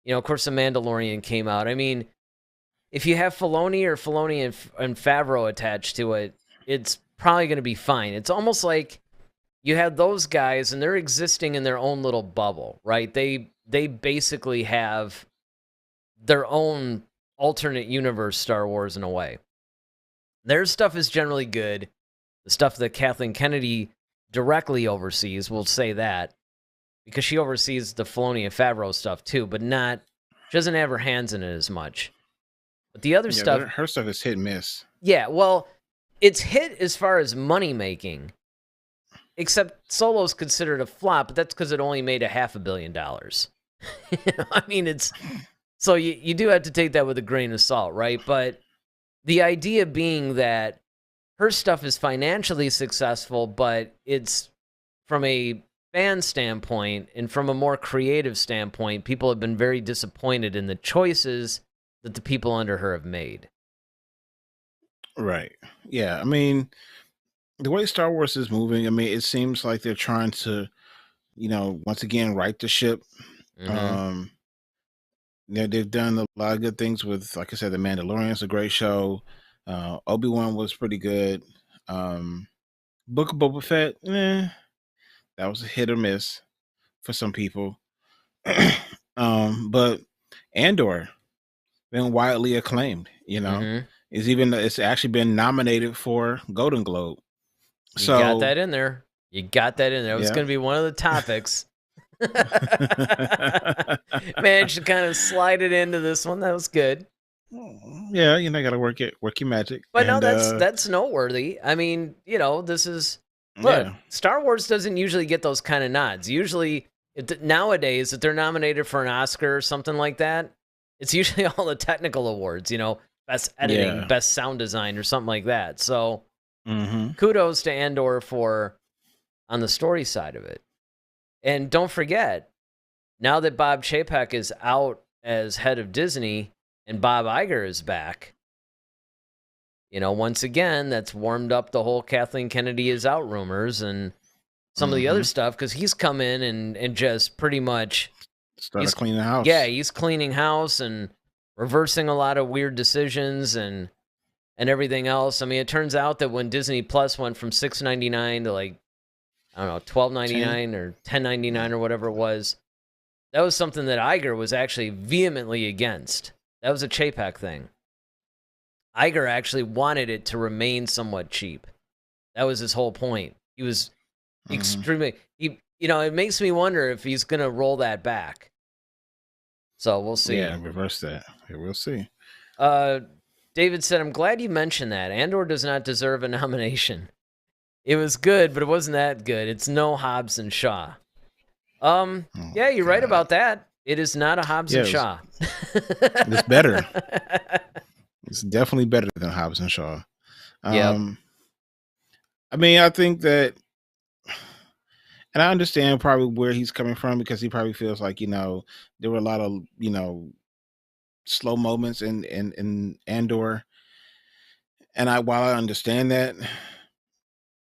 Of course, The Mandalorian came out. I mean, if you have Filoni and Favreau attached to it, it's probably going to be fine. It's almost like you had those guys, and they're existing in their own little bubble, right? They basically have their own alternate universe Star Wars in a way. Their stuff is generally good. The stuff that Kathleen Kennedy directly oversees, we'll say that, because she oversees the Filoni and Favreau stuff too, but she doesn't have her hands in it as much. But the other stuff, her stuff is hit and miss. yeah, well, it's hit as far as money making, except Solo's considered a flop, but that's because it only made $500 million. I mean, it's so you do have to take that with a grain of salt, right? But the idea being that her stuff is financially successful, but it's from a fan standpoint and from a more creative standpoint, people have been very disappointed in the choices that the people under her have made. Right. Yeah. I mean, the way Star Wars is moving, I mean, it seems like they're trying to, once again, right the ship. Mhm. They've done a lot of good things with, like I said, The Mandalorian's a great show. Obi-Wan was pretty good. Book of Boba Fett, that was a hit or miss for some people. But Andor been widely acclaimed. Mhm. It's actually been nominated for Golden Globe. You So got that in there. It was Yeah. going to be one of the topics. Managed to kind of slide it into this one. That was good. yeah, got to work your magic. But no, And, that's noteworthy. I mean, this is look. yeah. Star Wars doesn't usually get those kind of nods. Usually, nowadays, if they're nominated for an Oscar or something like that, it's usually all the technical awards. Best editing, Yeah. best sound design, or something like that. So, Mhm. kudos to Andor on the story side of it. And don't forget, now that Bob Chapek is out as head of Disney and Bob Iger is back, once again, that's warmed up the whole Kathleen Kennedy is out rumors and some of the other stuff, because he's come in and just pretty much Started cleaning the house. yeah, he's cleaning house and reversing a lot of weird decisions and everything else. I mean, it turns out that when Disney Plus went from $6.99 to I don't know, $12.99 or $10.99 or whatever it was, that was something that Iger was actually vehemently against. That was a Chapek thing. Iger actually wanted it to remain somewhat cheap. That was his whole point. He was extremely. It makes me wonder if he's going to roll that back. So we'll see. Yeah, reverse that. Yeah, we'll see. David said, I'm glad you mentioned that. Andor does not deserve a nomination. It was good, but it wasn't that good. It's no Hobbs and Shaw. Yeah, you're right about that. It is not a Hobbs and Shaw. It's better. It's definitely better than Hobbs and Shaw. Yep. I mean, I think that, and I understand probably where he's coming from, because he probably feels like, there were a lot of, slow moments in Andor. And while I understand that,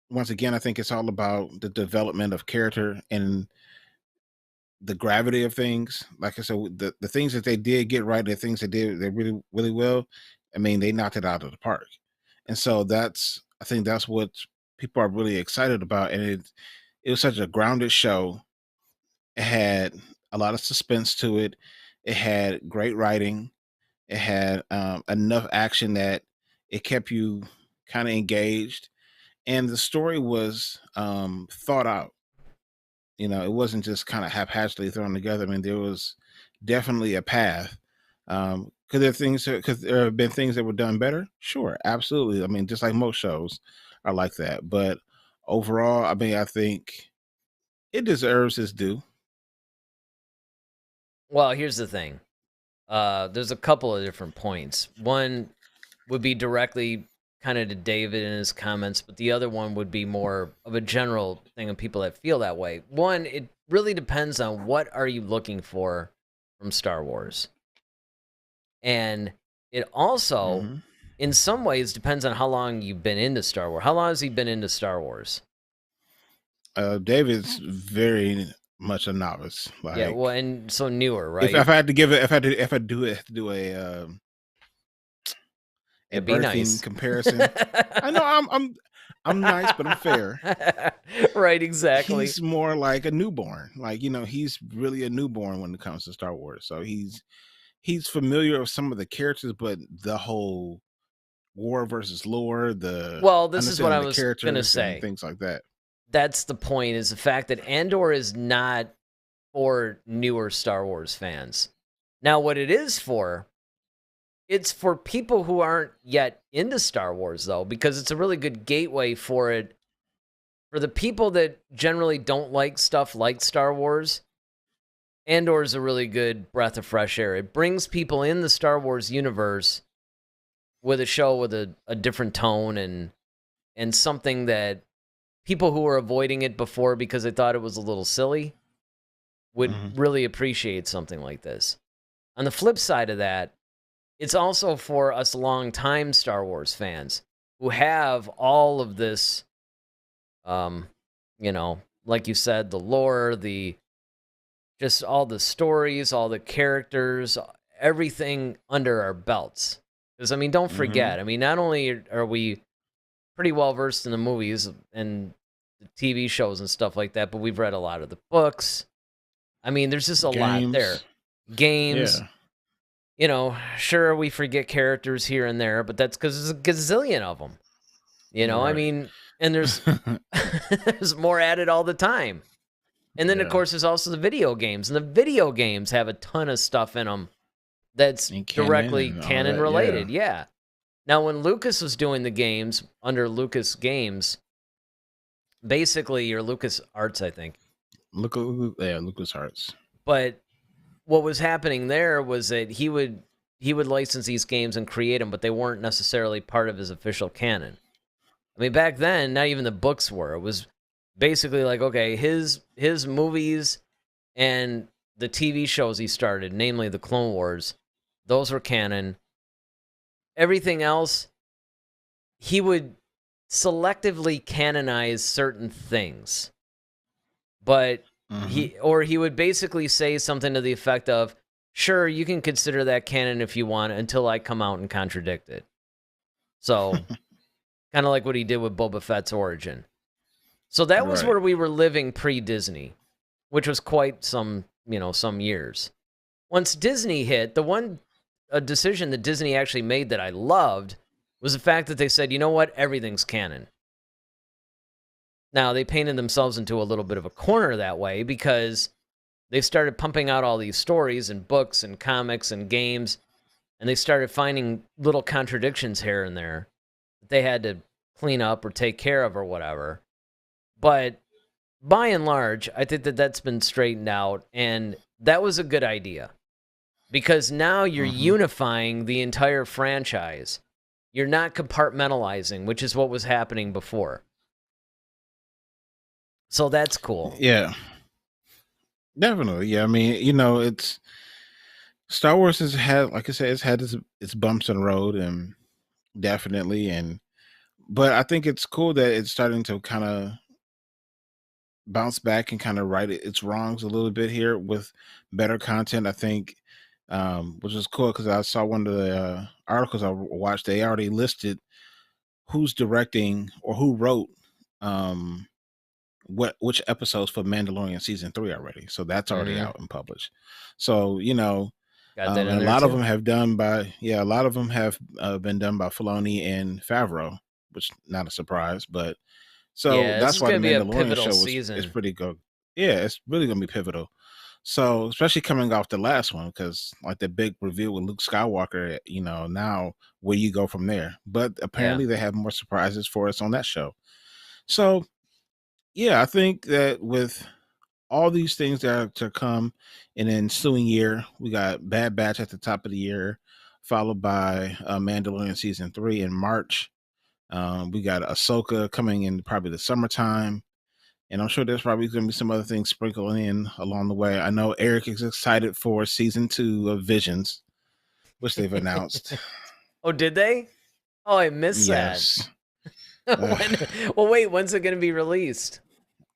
once again, I think it's all about the development of character and the gravity of things. Like I said, the things that they did get right, the things they really really well. I mean, they knocked it out of the park, and so I think that's what people are really excited about. And it was such a grounded show. It had a lot of suspense to it. It had great writing. It had enough action that it kept you kind of engaged, and the story was thought out. It wasn't just kind of haphazardly thrown together. I mean, there was definitely a path. Could there have been things that were done better? Sure, absolutely. I mean, just like most shows are like that. But overall, I mean, I think it deserves its due. Well, here's the thing. There's a couple of different points. One would be directly kind of to David in his comments, but the other one would be more of a general thing of people that feel that way. One, it really depends on what are you looking for from Star Wars. And it also, in some ways, depends on how long you've been into Star Wars. How long has he been into Star Wars? David's very much a novice. Yeah, well, and so newer, right? If I had to give it, if I do a It'd be nice comparison. I know I'm nice, but I'm fair. Right, exactly. He's more like a newborn. Like, he's really a newborn when it comes to Star Wars. So he's familiar with some of the characters, but the whole war versus lore, this is what I was going to say. Things like that. That's the point, is the fact that Andor is not for newer Star Wars fans. Now, what it is for, it's for people who aren't yet into Star Wars, though, because it's a really good gateway for it. For the people that generally don't like stuff like Star Wars, Andor is a really good breath of fresh air. It brings people in the Star Wars universe with a show with a different tone and something that people who were avoiding it before because they thought it was a little silly would really appreciate something like this. On the flip side of that, it's also for us longtime Star Wars fans who have all of this, like you said, the lore, just all the stories, all the characters, everything under our belts. Because, I mean, don't forget, I mean, not only are we pretty well versed in the movies and the TV shows and stuff like that, but we've read a lot of the books. I mean, there's just a lot there. Games. Yeah. Sure, we forget characters here and there, but that's because there's a gazillion of them. Right. I mean, and there's there's more added all the time. And then, of course, there's also the video games. And the video games have a ton of stuff in them that's directly canon related. Yeah. Now, when Lucas was doing the games under Lucas Games, basically, or Lucas Arts, I think. Lucas Arts. But what was happening there was that he would license these games and create them, but they weren't necessarily part of his official canon. I mean, back then, not even the books were. It was basically like, okay, his movies and the TV shows he started, namely the Clone Wars, those were canon. Everything else, he would selectively canonize certain things. But he would basically say something to the effect of, sure, you can consider that canon if you want until I come out and contradict it. So, kind of like what he did with Boba Fett's origin. So that was where we were living pre-Disney, which was quite some years. Once Disney hit, a decision that Disney actually made that I loved was the fact that they said, you know what, everything's canon. Now, they painted themselves into a little bit of a corner that way because they started pumping out all these stories and books and comics and games, and they started finding little contradictions here and there that they had to clean up or take care of or whatever. But by and large, I think that that's been straightened out, and that was a good idea because now you're unifying the entire franchise. You're not compartmentalizing, which is what was happening before. So that's cool. Yeah. Definitely. Yeah. I mean, Star Wars has had, like I said, it's had its bumps in the road, and definitely, but I think it's cool that it's starting to kind of bounce back and kind of right its wrongs a little bit here with better content. I think, which is cool because I saw one of the articles I watched. They already listed who's directing or who wrote um, which episodes for Mandalorian season 3 already. So that's already Mhm. out and published. So you know, Got that in and a there lot of too. them have done by a lot of them have been done by Filoni and Favreau, which not a surprise, but so Yeah, this that's is why the gonna be a Mandalorian pivotal show is season. pretty good. Yeah, it's really gonna be pivotal. So especially coming off the last one, because like the big reveal with Luke Skywalker, you know, now where you go from there. But Yeah. apparently they have more surprises for us on that show. So yeah, I think that with all these things that are to come in the ensuing year, we got Bad Batch at the top of the year, followed by Mandalorian season 3 in March. We got Ahsoka coming in probably the summertime. And I'm sure there's probably going to be some other things sprinkling in along the way. I know Eric is excited for season 2 of Visions, which they've announced. Oh, did they? Oh, I missed that. Yes. Well, wait, when's it gonna be released?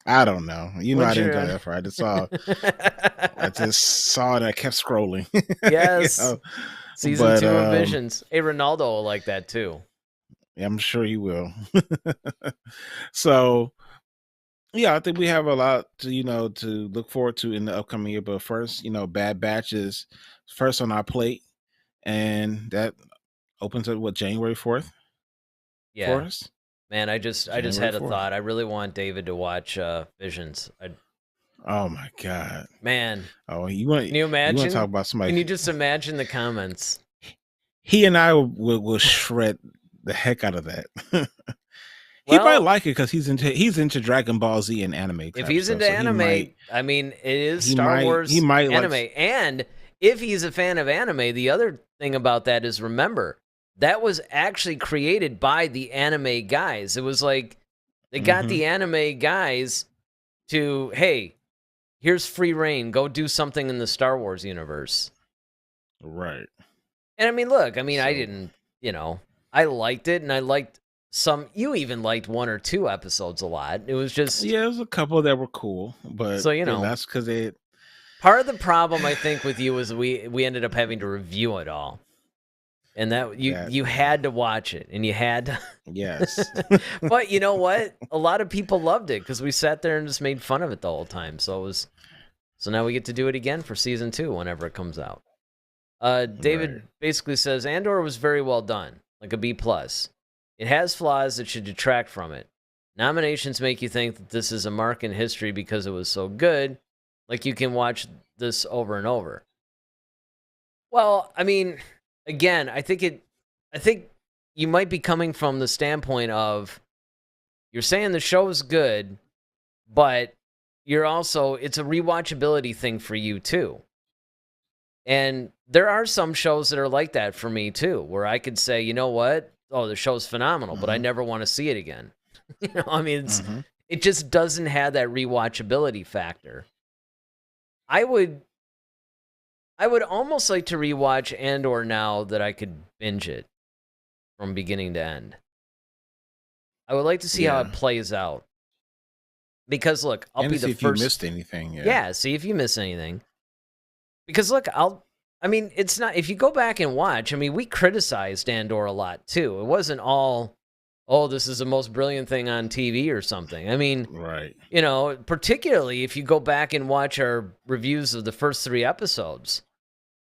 I don't know. You know, I When's didn't go your- that far. I just saw it. I kept scrolling. Yes. You know? Season But, 2 of Visions. Hey, Ronaldo will like that too. I'm sure you will. So, yeah, I think we have a lot to look forward to in the upcoming year. But first, Bad Batch is first on our plate, and that opens up January 4th for Yeah. us. Man, I just January had a 4th. thought. I really want David to watch Visions. Oh my God! Man, Oh, you want can you imagine? talk about somebody? Can you just imagine the comments? He and I will shred the heck out of that. He might Well, like it because he's into Dragon Ball Z and anime. if type he's stuff, into so he anime, might- I mean, it is he Star might- Wars he might like- anime. And if he's a fan of anime, the other thing about that is, remember, that was actually created by the anime guys. It was like they got Mhm. the anime guys to, hey, here's free reign. Go do something in the Star Wars universe. right. And I mean, look, I So- didn't, I liked it, and I liked you even liked 1 or 2 episodes a lot. It was just Yeah, there's a couple that were cool, but So, you know. that's because it. part of the problem, I think, with you was we ended up having to review it all. And that you had to watch it, and you had to. Yes. But you know what? A lot of people loved it because we sat there and just made fun of it the whole time. So now we get to do it again for season 2 whenever it comes out. David Right. basically says Andor was very well done, like a B+. It has flaws that should detract from it. Nominations make you think that this is a mark in history because it was so good, like you can watch this over and over. Well, I mean, again, I think you might be coming from the standpoint of you're saying the show is good, but it's a rewatchability thing for you too. And there are some shows that are like that for me too, where I could say, you know what? Oh, the show's phenomenal, but I never want to see it again. Mhm. It just doesn't have that rewatchability factor. I would almost like to rewatch Andor now that I could binge it from beginning to end. I would like to see how it Yeah. plays out. Because look, I'll And be to see the if you first. missed anything. Yeah, see if you miss anything. Because look, it's not, if you go back and watch, we criticized Andor a lot too. It wasn't all, oh, this is the most brilliant thing on TV or something. Right. Particularly if you go back and watch our reviews of the first 3 episodes,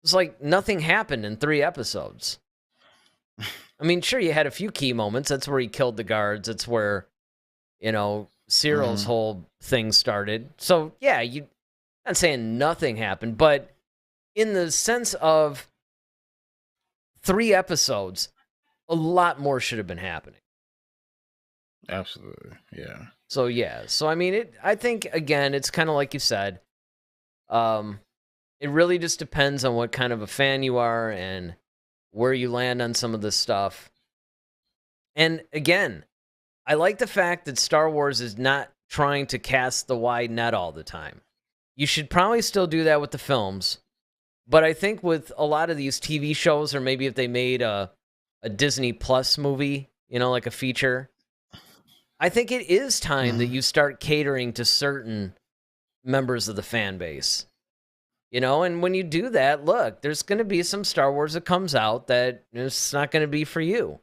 it's like nothing happened in 3 episodes. Sure, you had a few key moments. That's where he killed the guards. That's where, Cyril's whole thing started. So, yeah, I'm not saying nothing happened, but in the sense of 3 episodes, a lot more should have been happening. Absolutely. Yeah. So, yeah. So, I think, again, it's kind of like you said. It really just depends on what kind of a fan you are and where you land on some of this stuff. And, again, I like the fact that Star Wars is not trying to cast the wide net all the time. You should probably still do that with the films, But I think with a lot of these TV shows, or maybe if they made a Disney Plus movie, like a feature, I think it is time that you start catering to certain members of the fan base. And when you do that, look, there's going to be some Star Wars that comes out that it's not going to be for you.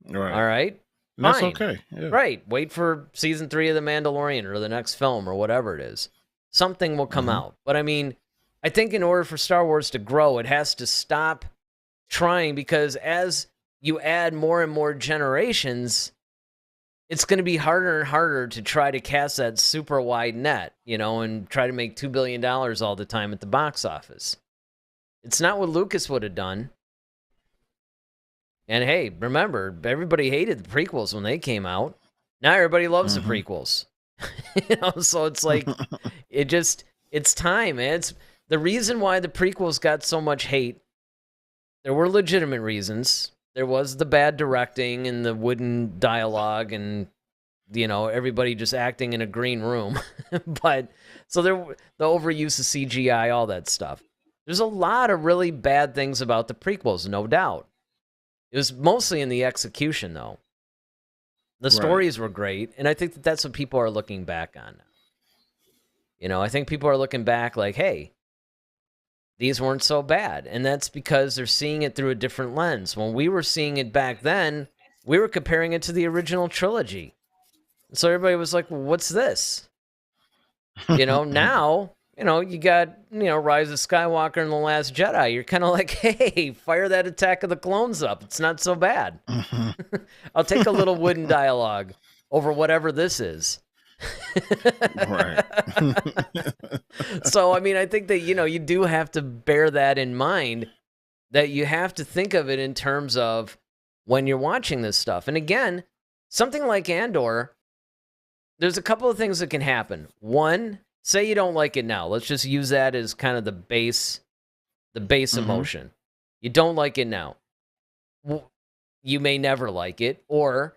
Right. All right? And that's Fine. okay. Yeah. Right. Wait for season 3 of The Mandalorian or the next film or whatever it is. Something will come out. But I mean, I think in order for Star Wars to grow, it has to stop trying, because as you add more and more generations, it's going to be harder and harder to try to cast that super wide net, and try to make $2 billion all the time at the box office. It's not what Lucas would have done. And hey, remember, everybody hated the prequels when they came out. Now everybody loves the prequels. So it's like, it's time, man. It's the reason why the prequels got so much hate. There were legitimate reasons. There was the bad directing and the wooden dialogue and, everybody just acting in a green room. But so the overuse of CGI, all that stuff. There's a lot of really bad things about the prequels, no doubt. It was mostly in the execution, though. The stories were great, and I think that's what people are looking back on now. I think people are looking back like, hey, these weren't so bad. And that's because they're seeing it through a different lens. When we were seeing it back then, we were comparing it to the original trilogy. So everybody was like, well, what's this? Now, you got, Rise of Skywalker and The Last Jedi. You're kind of like, hey, fire that Attack of the Clones up. It's not so bad. I'll take a little wooden dialogue over whatever this is. Right. So, I mean, I think that, you do have to bear that in mind, that you have to think of it in terms of when you're watching this stuff. And again, something like Andor, there's a couple of things that can happen. One, say you don't like it now. Let's just use that as kind of the base emotion. You don't like it now. Well, you may never like it, or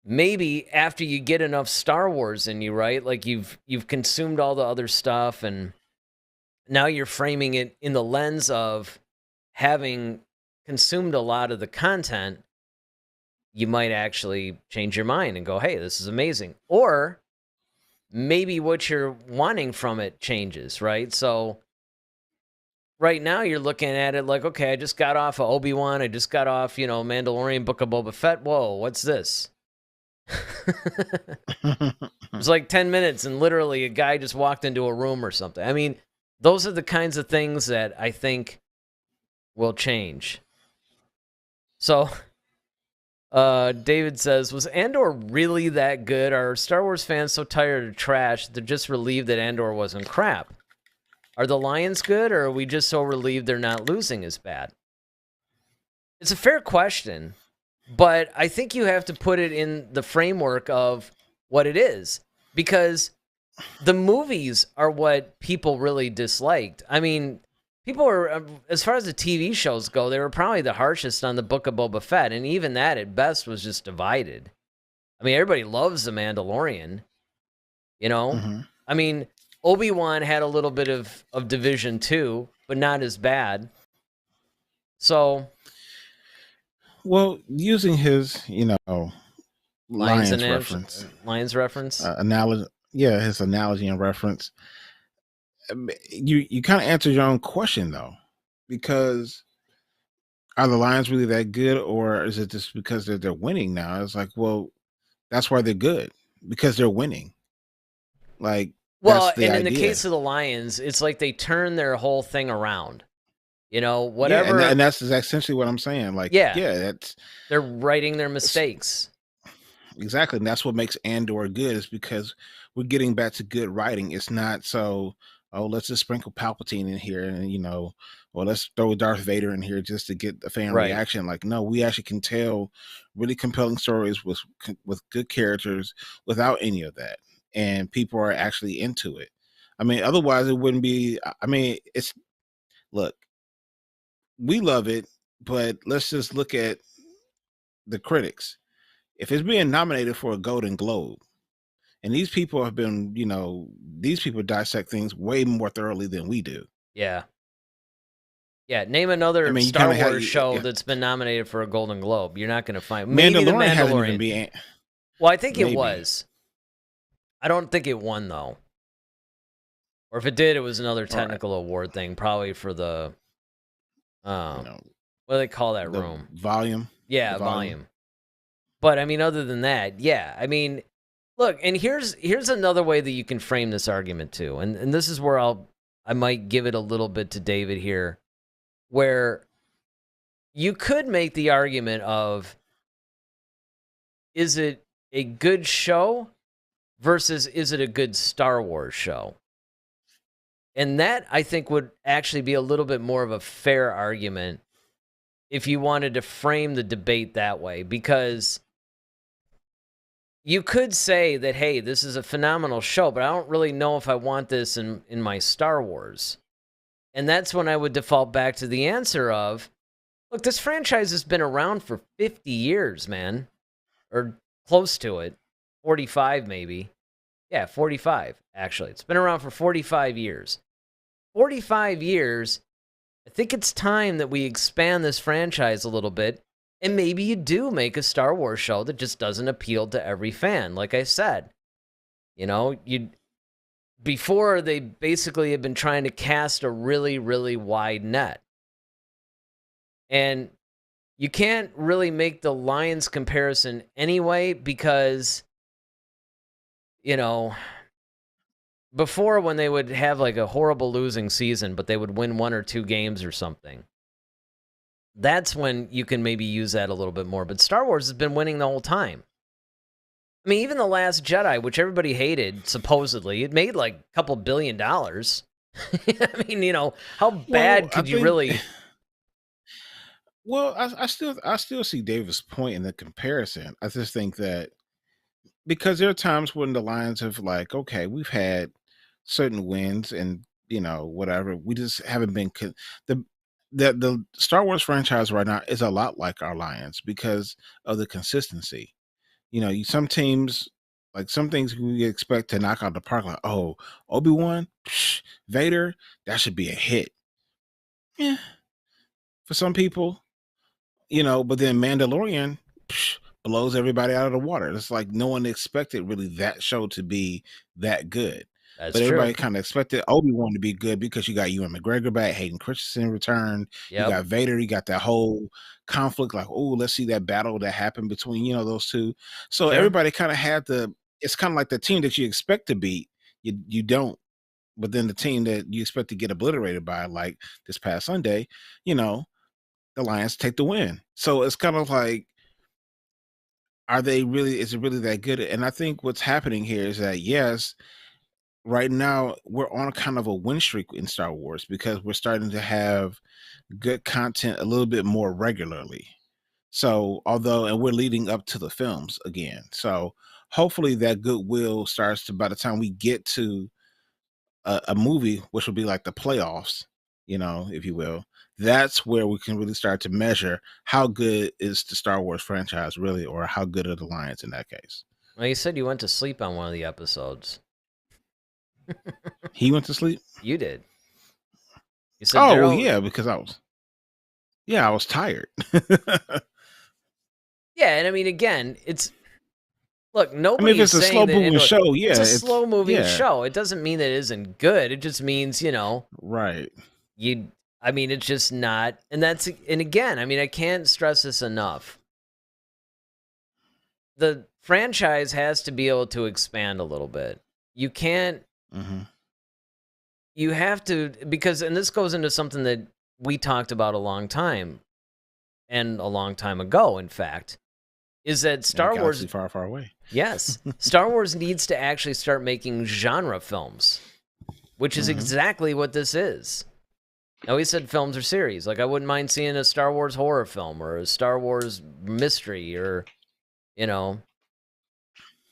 maybe after you get enough Star Wars in you, right? Like you've consumed all the other stuff, and now you're framing it in the lens of having consumed a lot of the content. You might actually change your mind and go, hey, this is amazing. Or maybe what you're wanting from it changes, right? So right now you're looking at it like, okay, I just got off of Obi-Wan. I just got off, Mandalorian, Book of Boba Fett. Whoa, what's this? It was like 10 minutes and literally a guy just walked into a room or something. I mean, those are the kinds of things that I think will change. So David says, was Andor really that good? Are Star Wars fans so tired of trash they're just relieved that Andor wasn't crap? Are the Lions good, or are we just so relieved they're not losing as bad? It's a fair question, but I think you have to put it in the framework of what it is, because the movies are what people really disliked. I mean, people were, as far as the TV shows go, they were probably the harshest on the Book of Boba Fett, and even that at best was just divided. I mean, everybody loves The Mandalorian, I mean, Obi-Wan had a little bit of division too, but not as bad. So, well, using his, Lions reference, analogy, his analogy and reference. You kind of answered your own question though, because are the Lions really that good, or is it just because they're winning now? It's like, well, that's why they're good, because they're winning. Like, well, and in the case of the Lions, it's like they turn their whole thing around. Whatever. Yeah, and that's essentially what I'm saying. Like, that's they're righting their mistakes. Exactly, and that's what makes Andor good, is because we're getting back to good writing. It's not so, let's just sprinkle Palpatine in here, and let's throw Darth Vader in here just to get the fan reaction. Like, no, we actually can tell really compelling stories with good characters without any of that, and people are actually into it. I mean, otherwise it wouldn't be. I mean, look, we love it, but let's just look at the critics. If it's being nominated for a Golden Globe, and these people have been, these people dissect things way more thoroughly than we do. Yeah. Yeah, name another I mean, you Star kinda Wars had show yeah. that's been nominated for a Golden Globe. You're not going to find maybe The Mandalorian hasn't even Mandalorian. been Well, I think it maybe. was. I don't think it won though. Or if it did, it was another Alright. technical award thing, probably for the You know, what do they call that the room? volume. Yeah, the volume. But I mean, other than that, yeah. I mean, look, and here's another way that you can frame this argument too, and this is where I might give it a little bit to David here, where you could make the argument of, is it a good show versus is it a good Star Wars show? And that, I think, would actually be a little bit more of a fair argument if you wanted to frame the debate that way, because you could say that, hey, this is a phenomenal show, but I don't really know if I want this in my Star Wars. And that's when I would default back to the answer of, look, this franchise has been around for 50 years, man. Or close to it. 45 maybe. Yeah, 45, actually. It's been around for 45 years. 45 years, I think it's time that we expand this franchise a little bit, and maybe you do make a Star Wars show that just doesn't appeal to every fan. Like I said, you know, before they basically have been trying to cast a really, really wide net. And you can't really make the Lions comparison anyway because, you know, before when they would have like a horrible losing season, but they would win 1 or 2 games or something, that's when you can maybe use that a little bit more. But Star Wars has been winning the whole time. I mean, even The Last Jedi, which everybody hated, supposedly, it made like a couple $1 billion. I mean, you know, how bad could you really... Well, I still see David's point in the comparison. I just think that because there are times when the Lions have like, okay, we've had certain wins and you know whatever, we just haven't been the Star Wars franchise right now is a lot like our Lions because of the consistency. You know, some teams like some things we expect to knock out the park, like oh Obi-Wan, Vader, that should be a hit. Yeah, for some people. You know, but then Mandalorian blows everybody out of the water. It's like no one expected really that show to be that good. That's but everybody true. kind of expected Obi-Wan to be good because you got Ewan McGregor back, Hayden Christensen returned, Yep. you got Vader, you got that whole conflict, like, oh, let's see that battle that happened between, you know, those two. So Sure. everybody kind of had it's kind of like the team that you expect to beat, you don't. But then the team that you expect to get obliterated by, like this past Sunday, you know, the Lions take the win. So it's kind of like, is it really that good? And I think what's happening here is that, yes, right now we're on kind of a win streak in Star Wars because we're starting to have good content a little bit more regularly. So and we're leading up to the films again. So hopefully that goodwill starts to, by the time we get to a movie, which will be like the playoffs, you know, if you will, that's where we can really start to measure how good is the Star Wars franchise really, or how good are the Lions in that case. Well, you said you went to sleep on one of the episodes. He went to sleep? You did. You said, well, Daryl... yeah, because I was tired. Yeah, and I mean, again, look, nobody. I mean, if it's a slow moving show, yeah, it's a slow moving yeah. show. It doesn't mean that it isn't good. It just means, you know, right. I mean, it's just not, and again, I mean, I can't stress this enough. The franchise has to be able to expand a little bit. You can't. Mm-hmm. You have to, because, and this goes into something that we talked about a long time ago, in fact, is that Star Wars far, far away. Yes, Star Wars needs to actually start making genre films, which is exactly what this is. Now, we said films or series. Like, I wouldn't mind seeing a Star Wars horror film or a Star Wars mystery, or, you know,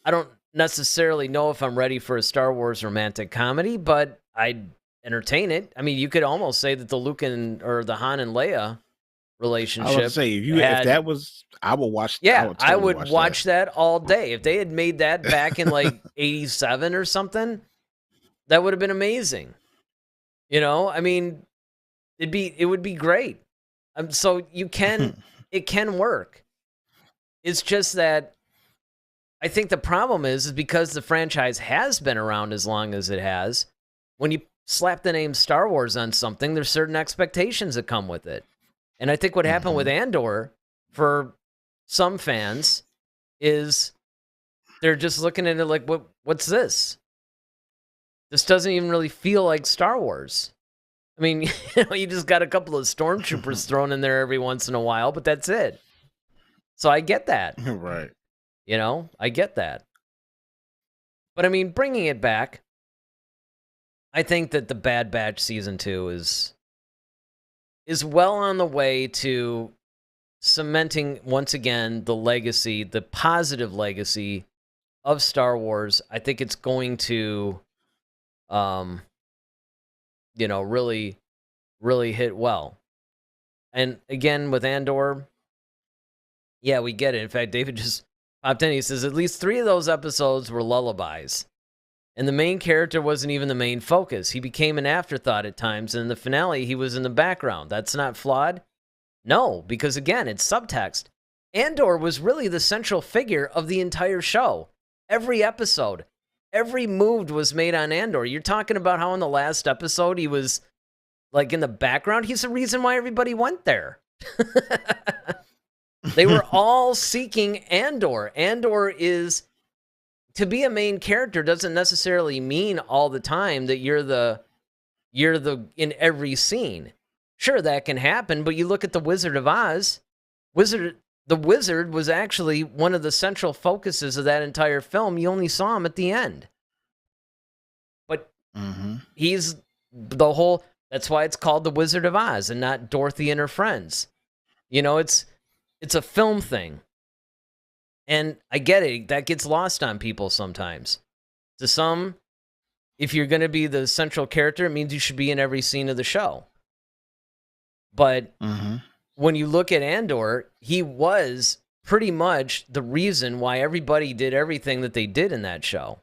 I don't necessarily know if I'm ready for a Star Wars romantic comedy, but I'd entertain it. I mean, you could almost say that the the Han and Leia relationship. I would say if that was, I would watch. Yeah, I would watch that all day. If they had made that back in like 87 or something, that would have been amazing. You know, I mean, it would be great. So you can it can work. It's just that I think the problem is because the franchise has been around as long as it has. When you slap the name Star Wars on something, there's certain expectations that come with it. And I think what happened with Andor for some fans is they're just looking at it like, what's this? This doesn't even really feel like Star Wars. I mean, you just got a couple of stormtroopers thrown in there every once in a while, but that's it. So I get that. Right. I get that. But I mean, bringing it back, I think that the Bad Batch Season 2 is well on the way to cementing, once again, the legacy, the positive legacy of Star Wars. I think it's going to, really, really hit well. And again, with Andor, yeah, we get it. In fact, David just popped in. He says, at least 3 of those episodes were lullabies. And the main character wasn't even the main focus. He became an afterthought at times. And in the finale, he was in the background. That's not flawed? No, because again, it's subtext. Andor was really the central figure of the entire show. Every episode, every move was made on Andor. You're talking about how in the last episode he was like in the background. He's the reason why everybody went there. They were all seeking Andor. Andor is, to be a main character doesn't necessarily mean all the time that you're the in every scene. Sure, that can happen, but you look at the Wizard of Oz. The Wizard was actually one of the central focuses of that entire film. You only saw him at the end. But he's the whole, that's why it's called The Wizard of Oz and not Dorothy and her friends. It's a film thing. And I get it, that gets lost on people sometimes. To some, if you're going to be the central character, it means you should be in every scene of the show. But when you look at Andor, he was pretty much the reason why everybody did everything that they did in that show.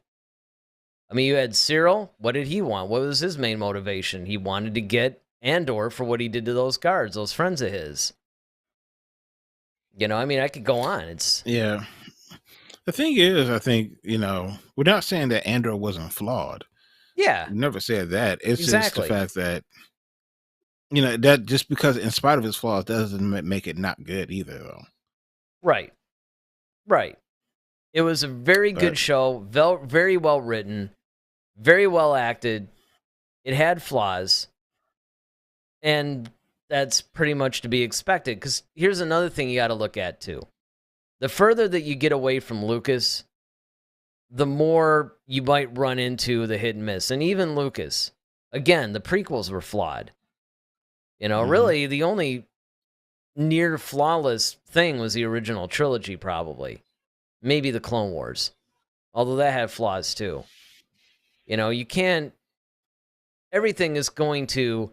I mean, you had Cyril. What did he want? What was his main motivation? He wanted to get Andor for what he did to those guards, those friends of his. I mean, I could go on. Yeah. The thing is, I think, we're not saying that Andor wasn't flawed. Yeah. We never said that. It's Exactly. just the fact that, that just because in spite of his flaws doesn't make it not good either, though. Right. It was a very good show, very well written, very well acted. It had flaws. And that's pretty much to be expected. Because here's another thing you got to look at, too. The further that you get away from Lucas, the more you might run into the hit and miss. And even Lucas, again, the prequels were flawed. Really, the only near flawless thing was the original trilogy, probably. Maybe the Clone Wars. Although that had flaws, too. You can't... Everything is going to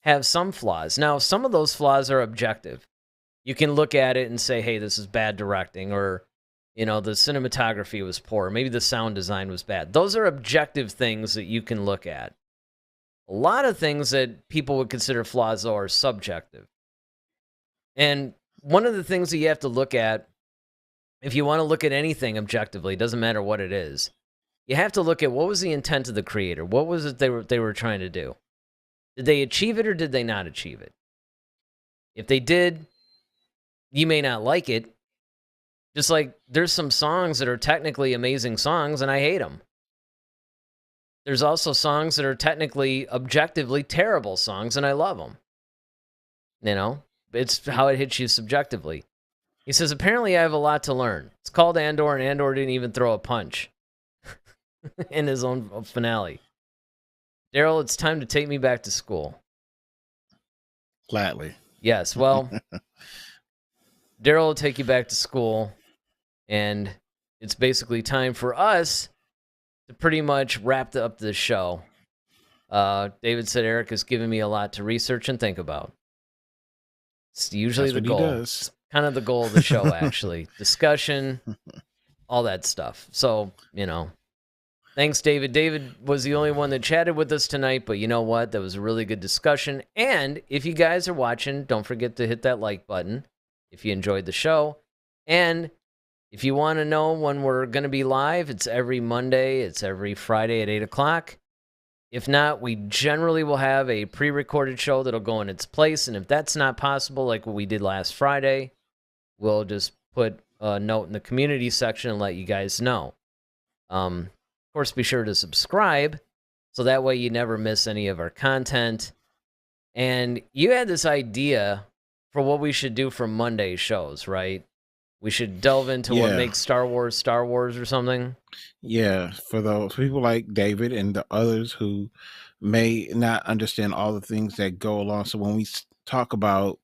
have some flaws. Now, some of those flaws are objective. You can look at it and say, hey, this is bad directing, or, the cinematography was poor. Maybe the sound design was bad. Those are objective things that you can look at. A lot of things that people would consider flaws, though, are subjective. And one of the things that you have to look at, if you want to look at anything objectively, it doesn't matter what it is, you have to look at what was the intent of the creator. What was it they were trying to do? Did they achieve it or did they not achieve it? If they did, you may not like it. Just like there's some songs that are technically amazing songs and I hate them. There's also songs that are technically, objectively terrible songs and I love them. It's how it hits you subjectively. He says, apparently I have a lot to learn. It's called Andor and Andor didn't even throw a punch in his own finale. Daryl, it's time to take me back to school. Gladly. Yes, well, Daryl will take you back to school, and it's basically time for us to pretty much wrap up the show. David said Eric has given me a lot to research and think about. It's usually the goal. It's kind of the goal of the show, actually. Discussion, all that stuff. So, Thanks, David. David was the only one that chatted with us tonight, but you know what? That was a really good discussion. And if you guys are watching, don't forget to hit that like button if you enjoyed the show. And if you want to know when we're going to be live, it's every Monday, it's every Friday at 8 o'clock. If not, we generally will have a pre-recorded show that'll go in its place. And if that's not possible, like what we did last Friday, we'll just put a note in the community section and let you guys know. Of course, be sure to subscribe so that way you never miss any of our content. And you had this idea for what we should do for Monday shows, right? We should delve into what makes Star Wars or something. Yeah, for those people like David and the others who may not understand all the things that go along. So when we talk about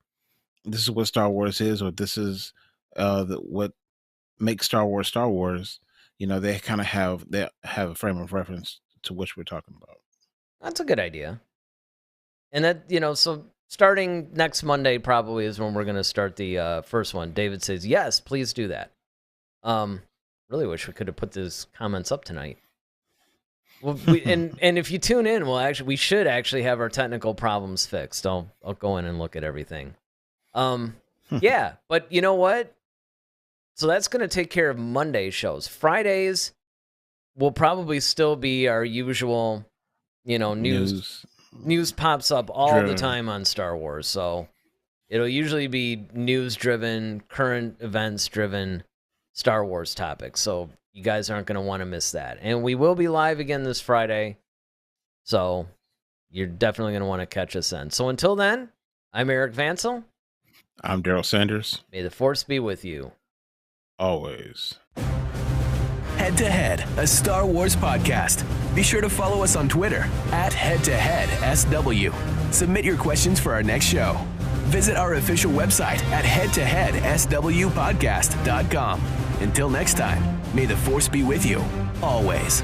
this is what Star Wars is, or this is what makes Star Wars, you know, they kind of have a frame of reference to which we're talking about. That's a good idea. And that, you know, so starting next Monday probably is when we're going to start the first one. David says, yes, please do that. Really wish we could have put those comments up tonight. Well, and if you tune in, we should actually have our technical problems fixed. I'll go in and look at everything. Yeah, but you know what? So that's going to take care of Monday shows. Fridays will probably still be our usual, you know, news pops up all the time on Star Wars. So it'll usually be news-driven, current events-driven Star Wars topics. So you guys aren't going to want to miss that. And we will be live again this Friday. So you're definitely going to want to catch us then. So until then, I'm Eric Vansel. I'm Daryl Sanders. May the Force be with you. Always. Head to Head, a Star Wars podcast. Be sure to follow us on Twitter @HeadToHeadSW. Submit your questions for our next show. Visit our official website at headtoheadswpodcast.com. Until next time, may the Force be with you, always.